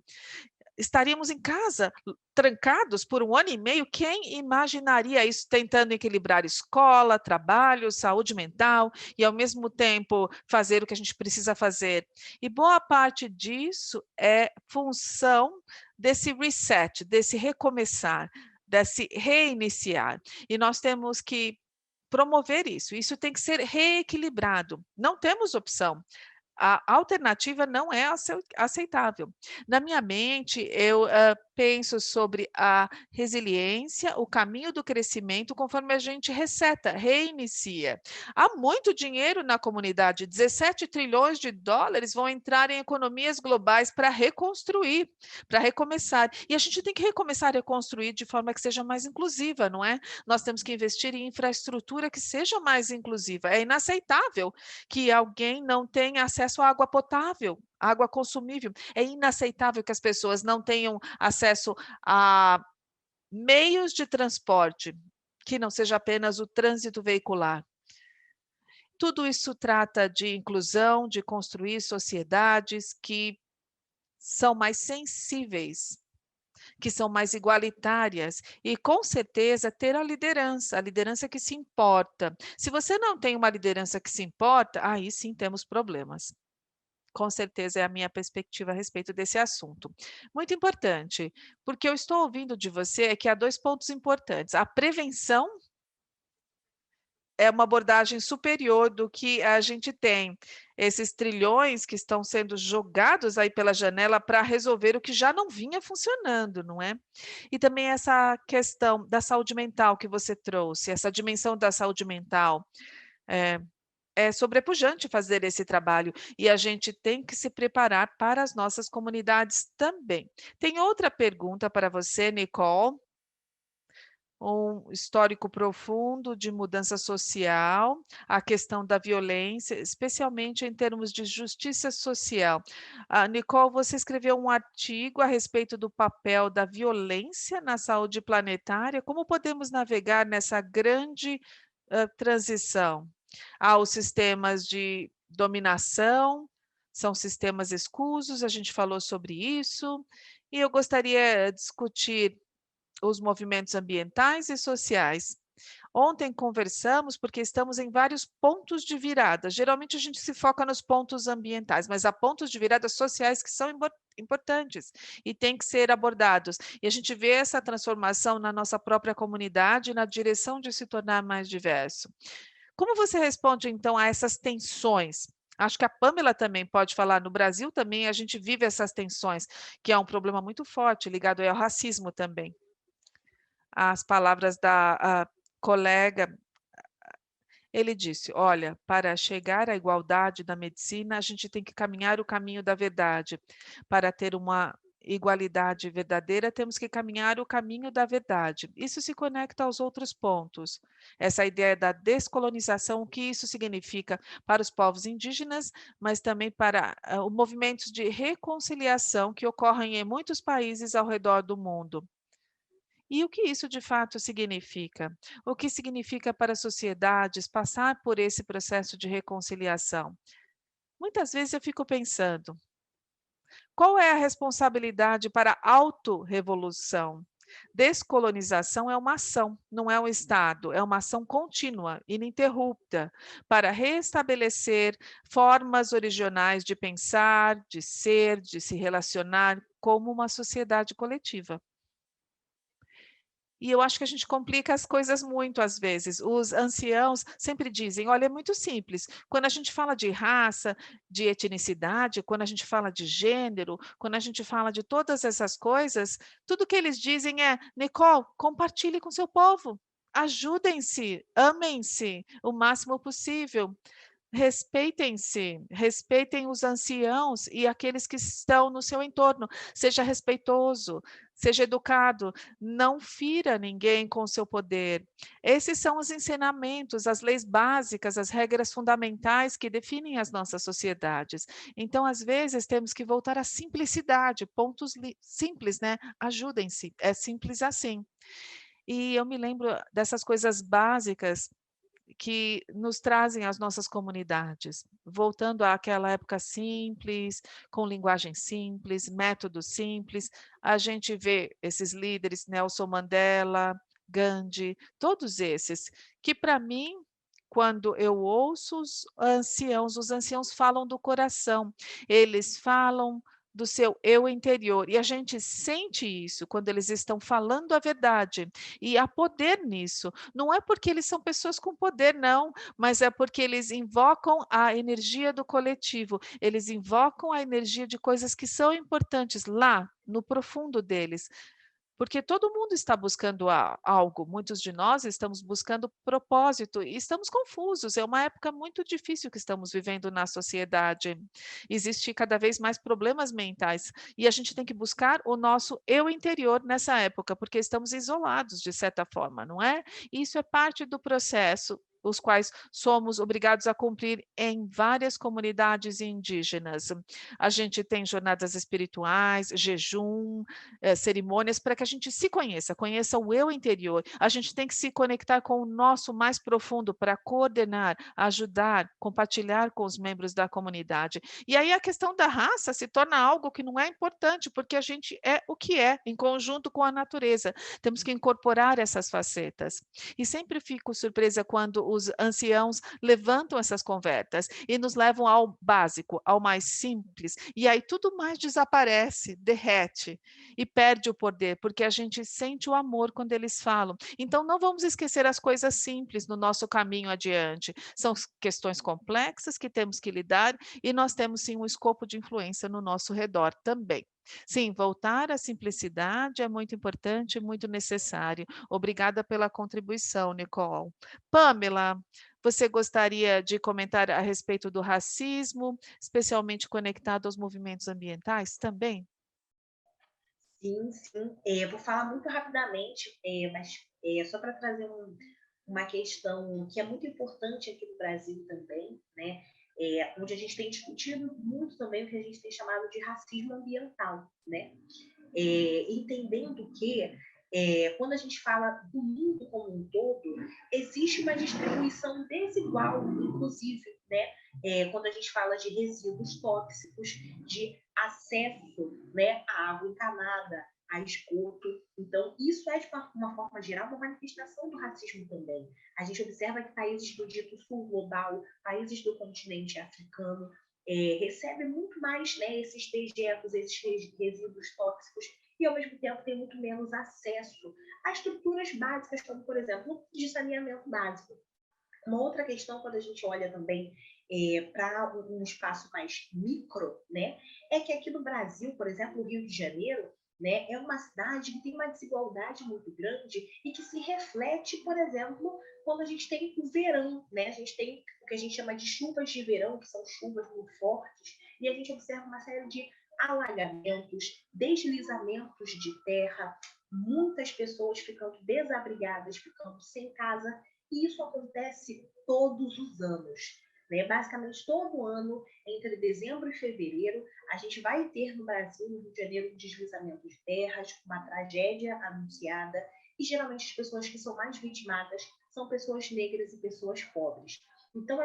Estaríamos em casa, trancados por 1 ano e meio, quem imaginaria isso, tentando equilibrar escola, trabalho, saúde mental e, ao mesmo tempo, fazer o que a gente precisa fazer. E boa parte disso é função desse reset, desse recomeçar, desse reiniciar. E nós temos que promover isso. Isso tem que ser reequilibrado. Não temos opção. A alternativa não é aceitável. Na minha mente, eu penso sobre a resiliência, o caminho do crescimento, conforme a gente reseta, reinicia. Há muito dinheiro na comunidade, 17 trilhões de dólares vão entrar em economias globais para reconstruir, para recomeçar. E a gente tem que recomeçar a reconstruir de forma que seja mais inclusiva, não é? Nós temos que investir em infraestrutura que seja mais inclusiva. É inaceitável que alguém não tenha acesso à água potável, água consumível. É inaceitável que as pessoas não tenham acesso a meios de transporte, que não seja apenas o trânsito veicular. Tudo isso trata de inclusão, de construir sociedades que são mais sensíveis, que são mais igualitárias e, com certeza, ter a liderança que se importa. Se você não tem uma liderança que se importa, aí sim temos problemas. Com certeza é a minha perspectiva a respeito desse assunto. Muito importante, porque eu estou ouvindo de você é que há 2 pontos importantes. A prevenção é uma abordagem superior do que a gente tem. Esses trilhões que estão sendo jogados aí pela janela para resolver o que já não vinha funcionando, não é? E também essa questão da saúde mental que você trouxe, essa dimensão da saúde mental. É sobrepujante fazer esse trabalho e a gente tem que se preparar para as nossas comunidades também. Tem outra pergunta para você, Nicole. Um histórico profundo de mudança social, a questão da violência, especialmente em termos de justiça social. Nicole, você escreveu um artigo a respeito do papel da violência na saúde planetária. Como podemos navegar nessa grande transição? Há os sistemas de dominação, são sistemas escusos, a gente falou sobre isso, e eu gostaria de discutir os movimentos ambientais e sociais. Ontem conversamos porque estamos em vários pontos de virada. Geralmente a gente se foca nos pontos ambientais, mas há pontos de virada sociais que são importantes e têm que ser abordados. E a gente vê essa transformação na nossa própria comunidade na direção de se tornar mais diverso. Como você responde, então, a essas tensões? Acho que a Pamela também pode falar. No Brasil também a gente vive essas tensões, que é um problema muito forte, ligado ao racismo também. As palavras da colega, ele disse: olha, para chegar à igualdade da medicina, a gente tem que caminhar o caminho da verdade. Para ter uma igualdade verdadeira, temos que caminhar o caminho da verdade. Isso se conecta aos outros pontos. Essa ideia da descolonização, o que isso significa para os povos indígenas, mas também para os movimentos de reconciliação que ocorrem em muitos países ao redor do mundo. E o que isso de fato significa? O que significa para as sociedades passar por esse processo de reconciliação? Muitas vezes eu fico pensando, qual é a responsabilidade para a autorrevolução? Descolonização é uma ação, não é um estado, é uma ação contínua, ininterrupta, para restabelecer formas originais de pensar, de ser, de se relacionar como uma sociedade coletiva. E eu acho que a gente complica as coisas muito às vezes. Os anciãos sempre dizem: olha, é muito simples. Quando a gente fala de raça, de etnicidade, quando a gente fala de gênero, quando a gente fala de todas essas coisas, tudo que eles dizem é: Nicole, compartilhe com seu povo. Ajudem-se, amem-se o máximo possível. Respeitem-se, respeitem os anciãos e aqueles que estão no seu entorno. Seja respeitoso, seja educado, não fira ninguém com o seu poder. Esses são os ensinamentos, as leis básicas, as regras fundamentais que definem as nossas sociedades. Então, às vezes, temos que voltar à simplicidade, pontos simples, né? Ajudem-se, é simples assim. E eu me lembro dessas coisas básicas que nos trazem às nossas comunidades, voltando àquela época simples, com linguagem simples, métodos simples, a gente vê esses líderes, Nelson Mandela, Gandhi, todos esses, que para mim, quando eu ouço os anciãos falam do coração, eles falam do seu eu interior, e a gente sente isso quando eles estão falando a verdade, e há poder nisso. Não é porque eles são pessoas com poder, não, mas é porque eles invocam a energia do coletivo, eles invocam a energia de coisas que são importantes lá no profundo deles. Porque todo mundo está buscando algo, muitos de nós estamos buscando propósito e estamos confusos. É uma época muito difícil que estamos vivendo na sociedade. Existe cada vez mais problemas mentais e a gente tem que buscar o nosso eu interior nessa época, porque estamos isolados de certa forma, não é? E isso é parte do processo, os quais somos obrigados a cumprir em várias comunidades indígenas. A gente tem jornadas espirituais, jejum, cerimônias para que a gente se conheça, conheça o eu interior. A gente tem que se conectar com o nosso mais profundo para coordenar, ajudar, compartilhar com os membros da comunidade. E aí a questão da raça se torna algo que não é importante, porque a gente é o que é, em conjunto com a natureza. Temos que incorporar essas facetas. E sempre fico surpresa quando os anciãos levantam essas conversas e nos levam ao básico, ao mais simples, e aí tudo mais desaparece, derrete e perde o poder, porque a gente sente o amor quando eles falam. Então, não vamos esquecer as coisas simples no nosso caminho adiante. São questões complexas que temos que lidar e nós temos sim um escopo de influência no nosso redor também. Sim, voltar à simplicidade é muito importante e muito necessário. Obrigada pela contribuição, Nicole. Pamela, você gostaria de comentar a respeito do racismo, especialmente conectado aos movimentos ambientais também? Sim, sim. Vou falar muito rapidamente, mas só para trazer uma questão que é muito importante aqui no Brasil também, né? Onde a gente tem discutido muito também o que a gente tem chamado de racismo ambiental, né? Entendendo que quando a gente fala do mundo como um todo, existe uma distribuição desigual, inclusive, né? Quando a gente fala de resíduos tóxicos, de acesso, né, à água encanada, a esgoto. Então, isso é, de uma forma geral, uma manifestação do racismo também. A gente observa que países do dito sul global, países do continente africano, recebem muito mais, né, esses dejetos, esses resíduos tóxicos, e ao mesmo tempo tem muito menos acesso a estruturas básicas, como, por exemplo, de saneamento básico. Uma outra questão, quando a gente olha também para um espaço mais micro, né, é que aqui no Brasil, por exemplo, o Rio de Janeiro, né, é uma cidade que tem uma desigualdade muito grande e que se reflete, por exemplo, quando a gente tem o verão, né? A gente tem o que a gente chama de chuvas de verão, que são chuvas muito fortes, e a gente observa uma série de alagamentos, deslizamentos de terra, muitas pessoas ficando desabrigadas, ficando sem casa, e isso acontece todos os anos. Né? Basicamente, todo ano, entre dezembro e fevereiro, a gente vai ter no Brasil, no Rio de Janeiro, um deslizamento de terras, uma tragédia anunciada, e geralmente as pessoas que são mais vitimadas são pessoas negras e pessoas pobres. Então,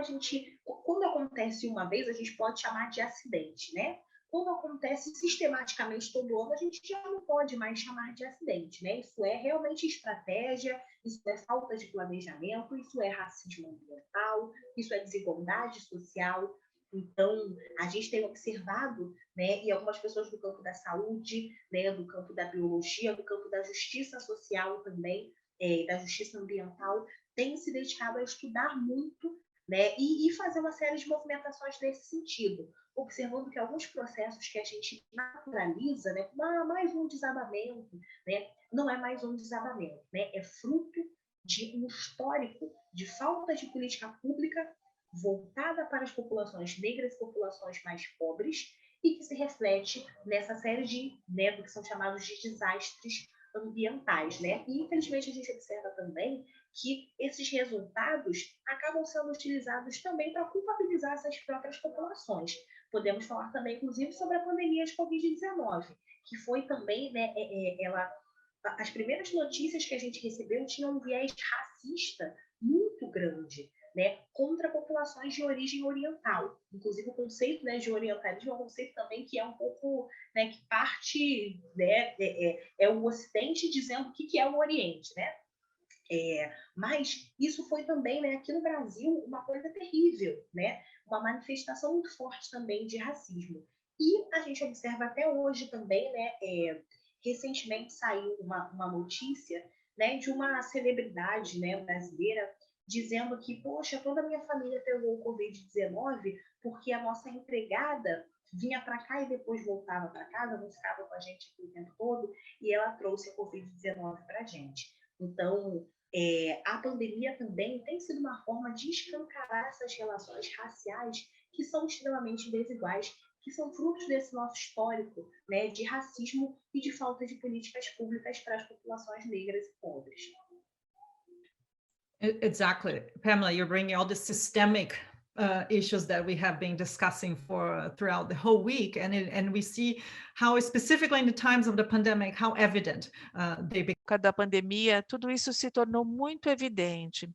quando acontece uma vez, a gente pode chamar de acidente, né? Quando acontece sistematicamente todo ano, a gente já não pode mais chamar de acidente, né? Isso é realmente estratégia, isso é falta de planejamento, isso é racismo ambiental, isso é desigualdade social. Então, a gente tem observado, né, e algumas pessoas do campo da saúde, né, do campo da biologia, do campo da justiça social também, da justiça ambiental, têm se dedicado a estudar muito, né, e fazer uma série de movimentações nesse sentido, observando que alguns processos que a gente naturaliza, né, mais um desabamento, né, não é mais um desabamento, né, é fruto de um histórico de falta de política pública voltada para as populações negras e populações mais pobres, e que se reflete nessa série de, né, do que são chamados de desastres ambientais, né? E infelizmente a gente observa também que esses resultados acabam sendo utilizados também para culpabilizar essas próprias populações. Podemos falar também, inclusive, sobre a pandemia de Covid-19, que foi também, né, as primeiras notícias que a gente recebeu tinham um viés racista muito grande, né, contra populações de origem oriental. Inclusive, o conceito, né, de orientalismo é um conceito também que é um pouco, né, que parte, né, é o Ocidente dizendo o que é o Oriente, né? Mas isso foi também, né, aqui no Brasil, uma coisa terrível, né? Uma manifestação muito forte também de racismo. E a gente observa até hoje também, né, recentemente saiu uma notícia, né, de uma celebridade, né, brasileira dizendo que, poxa, toda a minha família pegou o Covid-19 porque a nossa empregada vinha para cá e depois voltava para casa, não ficava com a gente aqui o tempo todo, e ela trouxe a Covid-19 para a gente. Então, a pandemia também tem sido uma forma de escancarar essas relações raciais que são extremamente desiguais, que são frutos desse nosso histórico, né, de racismo e de falta de políticas públicas para as populações negras e pobres. Exactly. Pamela, you're bringing all the systemic issues that we have been discussing throughout the whole week. And we see how, specifically in the times of the pandemic, how evident they become. Da pandemia, tudo isso se tornou muito evidente.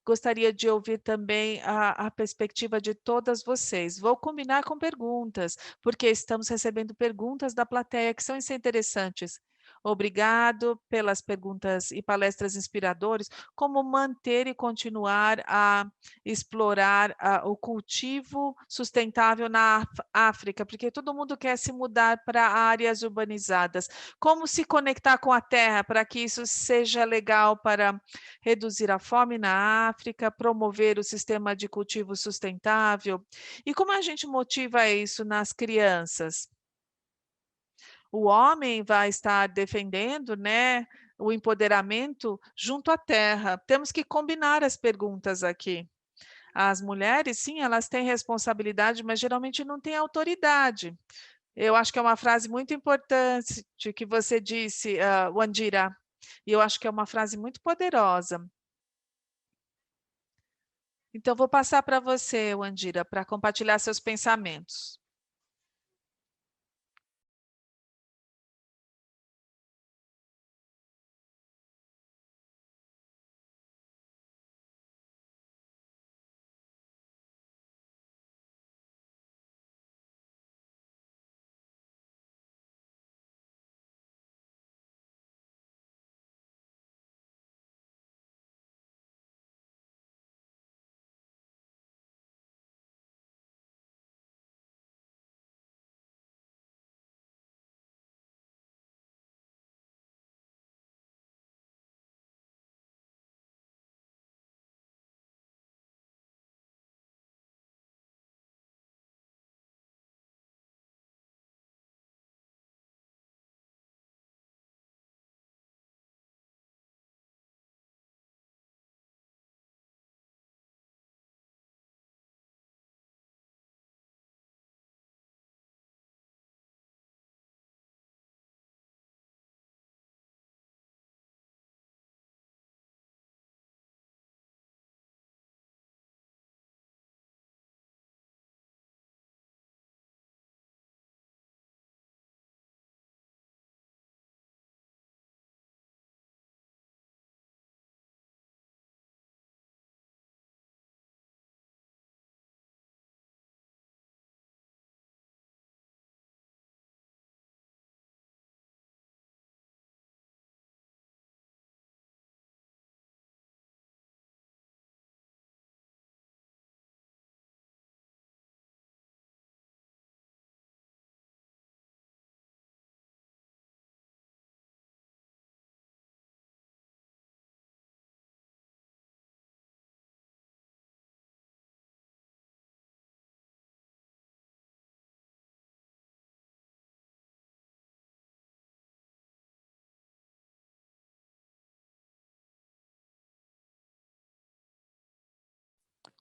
Gostaria de ouvir também a perspectiva de todas vocês. Vou combinar com perguntas, porque estamos recebendo perguntas da plateia que são interessantes. Obrigado pelas perguntas e palestras inspiradoras. Como manter e continuar a explorar o cultivo sustentável na África, porque todo mundo quer se mudar para áreas urbanizadas. Como se conectar com a terra para que isso seja legal para reduzir a fome na África, promover o sistema de cultivo sustentável? E como a gente motiva isso nas crianças? O homem vai estar defendendo, né, o empoderamento junto à terra. Temos que combinar as perguntas aqui. As mulheres, sim, elas têm responsabilidade, mas geralmente não têm autoridade. Eu acho que é uma frase muito importante que você disse, Wandira, e eu acho que é uma frase muito poderosa. Então, vou passar para você, Wandira, para compartilhar seus pensamentos.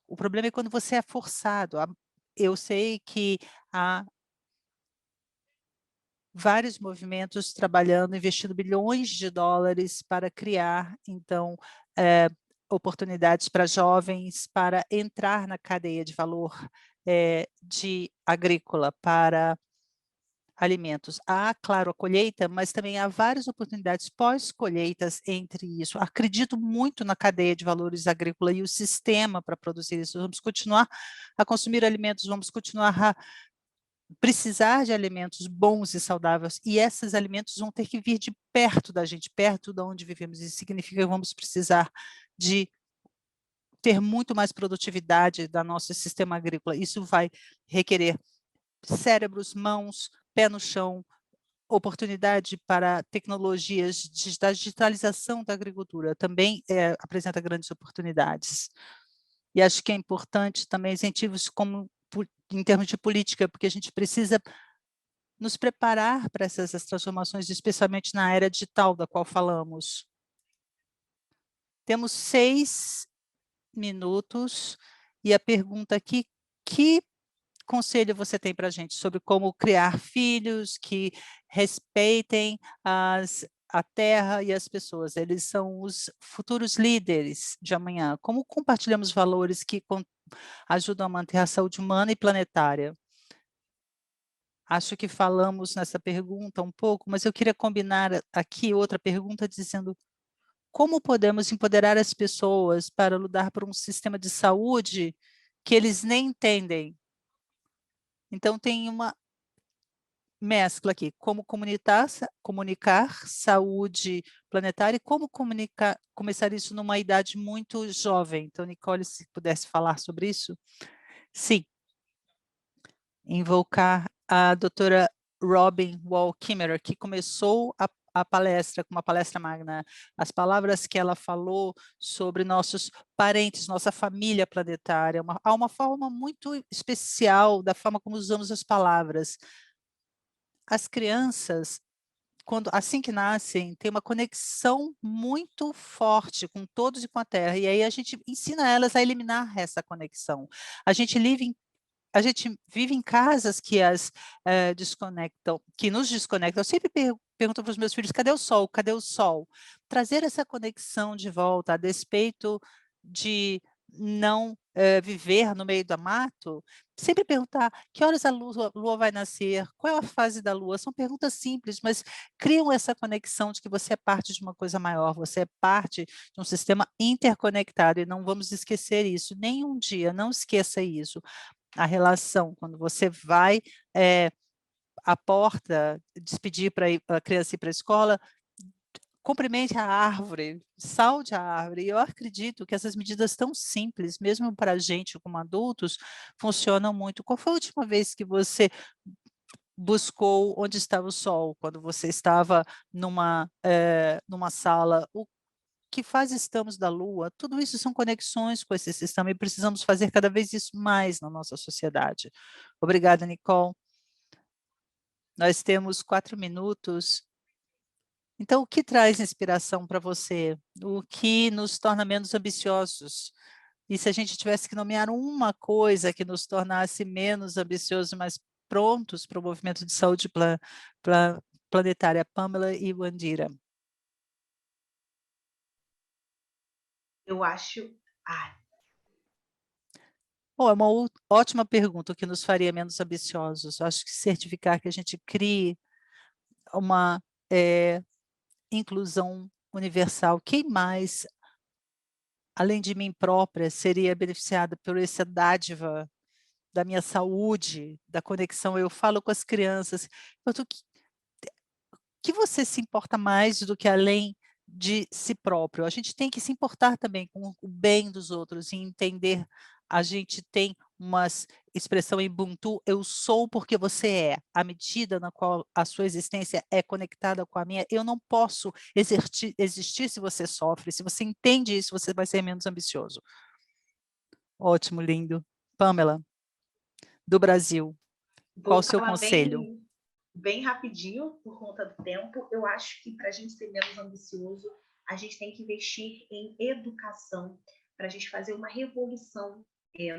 O problema é quando você é forçado. Eu sei que há vários movimentos trabalhando, investindo bilhões de dólares para criar, então, oportunidades para jovens para entrar na cadeia de valor de agrícola para alimentos. Há, claro, a colheita, mas também há várias oportunidades pós-colheitas entre isso. Acredito muito na cadeia de valores agrícola e o sistema para produzir isso. Vamos continuar a consumir alimentos, vamos continuar a precisar de alimentos bons e saudáveis, e esses alimentos vão ter que vir de perto da gente, perto de onde vivemos. Isso significa que vamos precisar de ter muito mais produtividade da nosso sistema agrícola. Isso vai requerer cérebros, mãos, pé no chão, oportunidade para tecnologias da digitalização da agricultura, também apresenta grandes oportunidades. E acho que é importante também incentivos como em termos de política, porque a gente precisa nos preparar para essas transformações, especialmente na era digital da qual falamos. Temos 6 minutos, e a pergunta aqui, que conselho você tem para a gente sobre como criar filhos que respeitem a terra e as pessoas? Eles são os futuros líderes de amanhã. Como compartilhamos valores que ajudam a manter a saúde humana e planetária? Acho que falamos nessa pergunta um pouco, mas eu queria combinar aqui outra pergunta dizendo como podemos empoderar as pessoas para lutar por um sistema de saúde que eles nem entendem? Então, tem uma mescla aqui, como comunicar saúde planetária e como começar isso numa idade muito jovem. Então, Nicole, se pudesse falar sobre isso. Sim. Invocar a doutora Robin Wall Kimmerer, que começou a palestra com uma palestra magna, as palavras que ela falou sobre nossos parentes, nossa família planetária, há uma forma muito especial da forma como usamos as palavras. As crianças, assim que nascem, têm uma conexão muito forte com todos e com a Terra, e aí a gente ensina elas a eliminar essa conexão. A gente vive em casas que desconectam, que nos desconectam. Eu sempre pergunto para os meus filhos, cadê o sol? Cadê o sol? Trazer essa conexão de volta, a despeito de não viver no meio do mato, sempre perguntar que horas a lua vai nascer, qual é a fase da lua, são perguntas simples, mas criam essa conexão de que você é parte de uma coisa maior, você é parte de um sistema interconectado, e não vamos esquecer isso, nem um dia, não esqueça isso. A relação, quando você vai à porta, despedir para a criança ir para a escola, cumprimente a árvore, saude a árvore. E eu acredito que essas medidas tão simples, mesmo para a gente como adultos, funcionam muito. Qual foi a última vez que você buscou onde estava o sol, quando você estava numa sala? O que faz estamos da Lua? Tudo isso são conexões com esse sistema e precisamos fazer cada vez isso mais na nossa sociedade. Obrigada, Nicole. Nós temos 4 minutos. Então, o que traz inspiração para você? O que nos torna menos ambiciosos? E se a gente tivesse que nomear uma coisa que nos tornasse menos ambiciosos, mas prontos para o movimento de saúde planetária, Pamela e Wandira? Eu acho... Bom, é uma ótima pergunta, o que nos faria menos ambiciosos. Acho que certificar que a gente crie uma inclusão universal. Quem mais, além de mim própria, seria beneficiada por essa dádiva da minha saúde, da conexão? Eu falo com as crianças, que você se importa mais do que além de si próprio? A gente tem que se importar também com o bem dos outros e entender, a gente tem uma expressão em Ubuntu, eu sou porque você é. À medida na qual a sua existência é conectada com a minha, eu não posso existir se você sofre. Se você entende isso, você vai ser menos ambicioso. Ótimo, lindo. Pamela, do Brasil, qual Vou o seu falar conselho? bem rapidinho, por conta do tempo. Eu acho que para a gente ser menos ambicioso, a gente tem que investir em educação, para a gente fazer uma revolução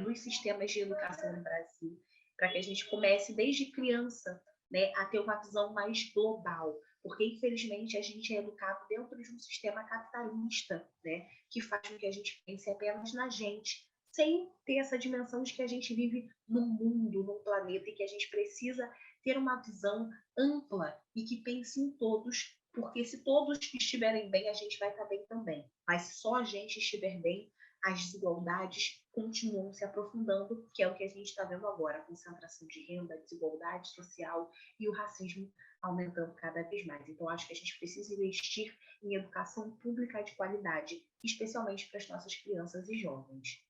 nos sistemas de educação no Brasil, para que a gente comece desde criança, né, a ter uma visão mais global, porque infelizmente a gente é educado dentro de um sistema capitalista, né, que faz com que a gente pense apenas na gente, sem ter essa dimensão de que a gente vive num mundo, num planeta, e que a gente precisa ter uma visão ampla e que pense em todos, porque se todos estiverem bem, a gente vai estar bem também. Mas se só a gente estiver bem, as desigualdades continuam se aprofundando, que é o que a gente está vendo agora, a concentração de renda, a desigualdade social e o racismo aumentando cada vez mais. Então, acho que a gente precisa investir em educação pública de qualidade, especialmente para as nossas crianças e jovens.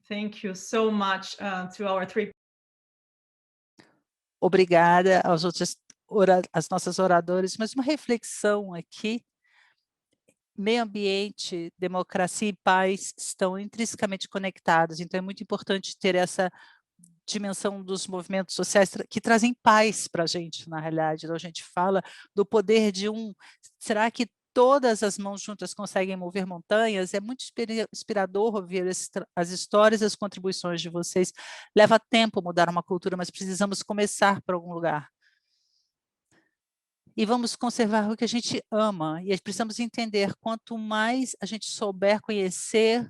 Thank you so much to our three. Obrigada aos outros, às nossas oradoras, mas uma reflexão aqui. Meio ambiente, democracia e paz estão intrinsecamente conectados, então é muito importante ter essa dimensão dos movimentos sociais que trazem paz para a gente, na realidade. Então, a gente fala do poder de será que todas as mãos juntas conseguem mover montanhas? É muito inspirador ouvir as histórias e as contribuições de vocês. Leva tempo mudar uma cultura, mas precisamos começar por algum lugar. E vamos conservar o que a gente ama, e precisamos entender, quanto mais a gente souber conhecer,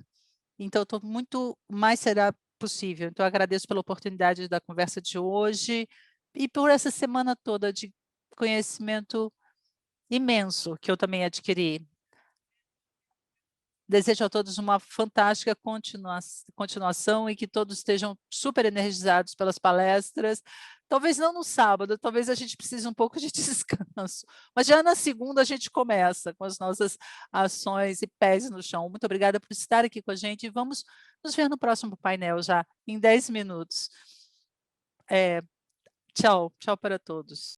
então muito mais será possível. Então, eu agradeço pela oportunidade da conversa de hoje e por essa semana toda de conhecimento imenso que eu também adquiri. Desejo a todos uma fantástica continuação e que todos estejam super energizados pelas palestras. Talvez não no sábado, talvez a gente precise um pouco de descanso, mas já na segunda a gente começa com as nossas ações e pés no chão. Muito obrigada por estar aqui com a gente e vamos nos ver no próximo painel já em 10 minutos. Tchau, tchau para todos.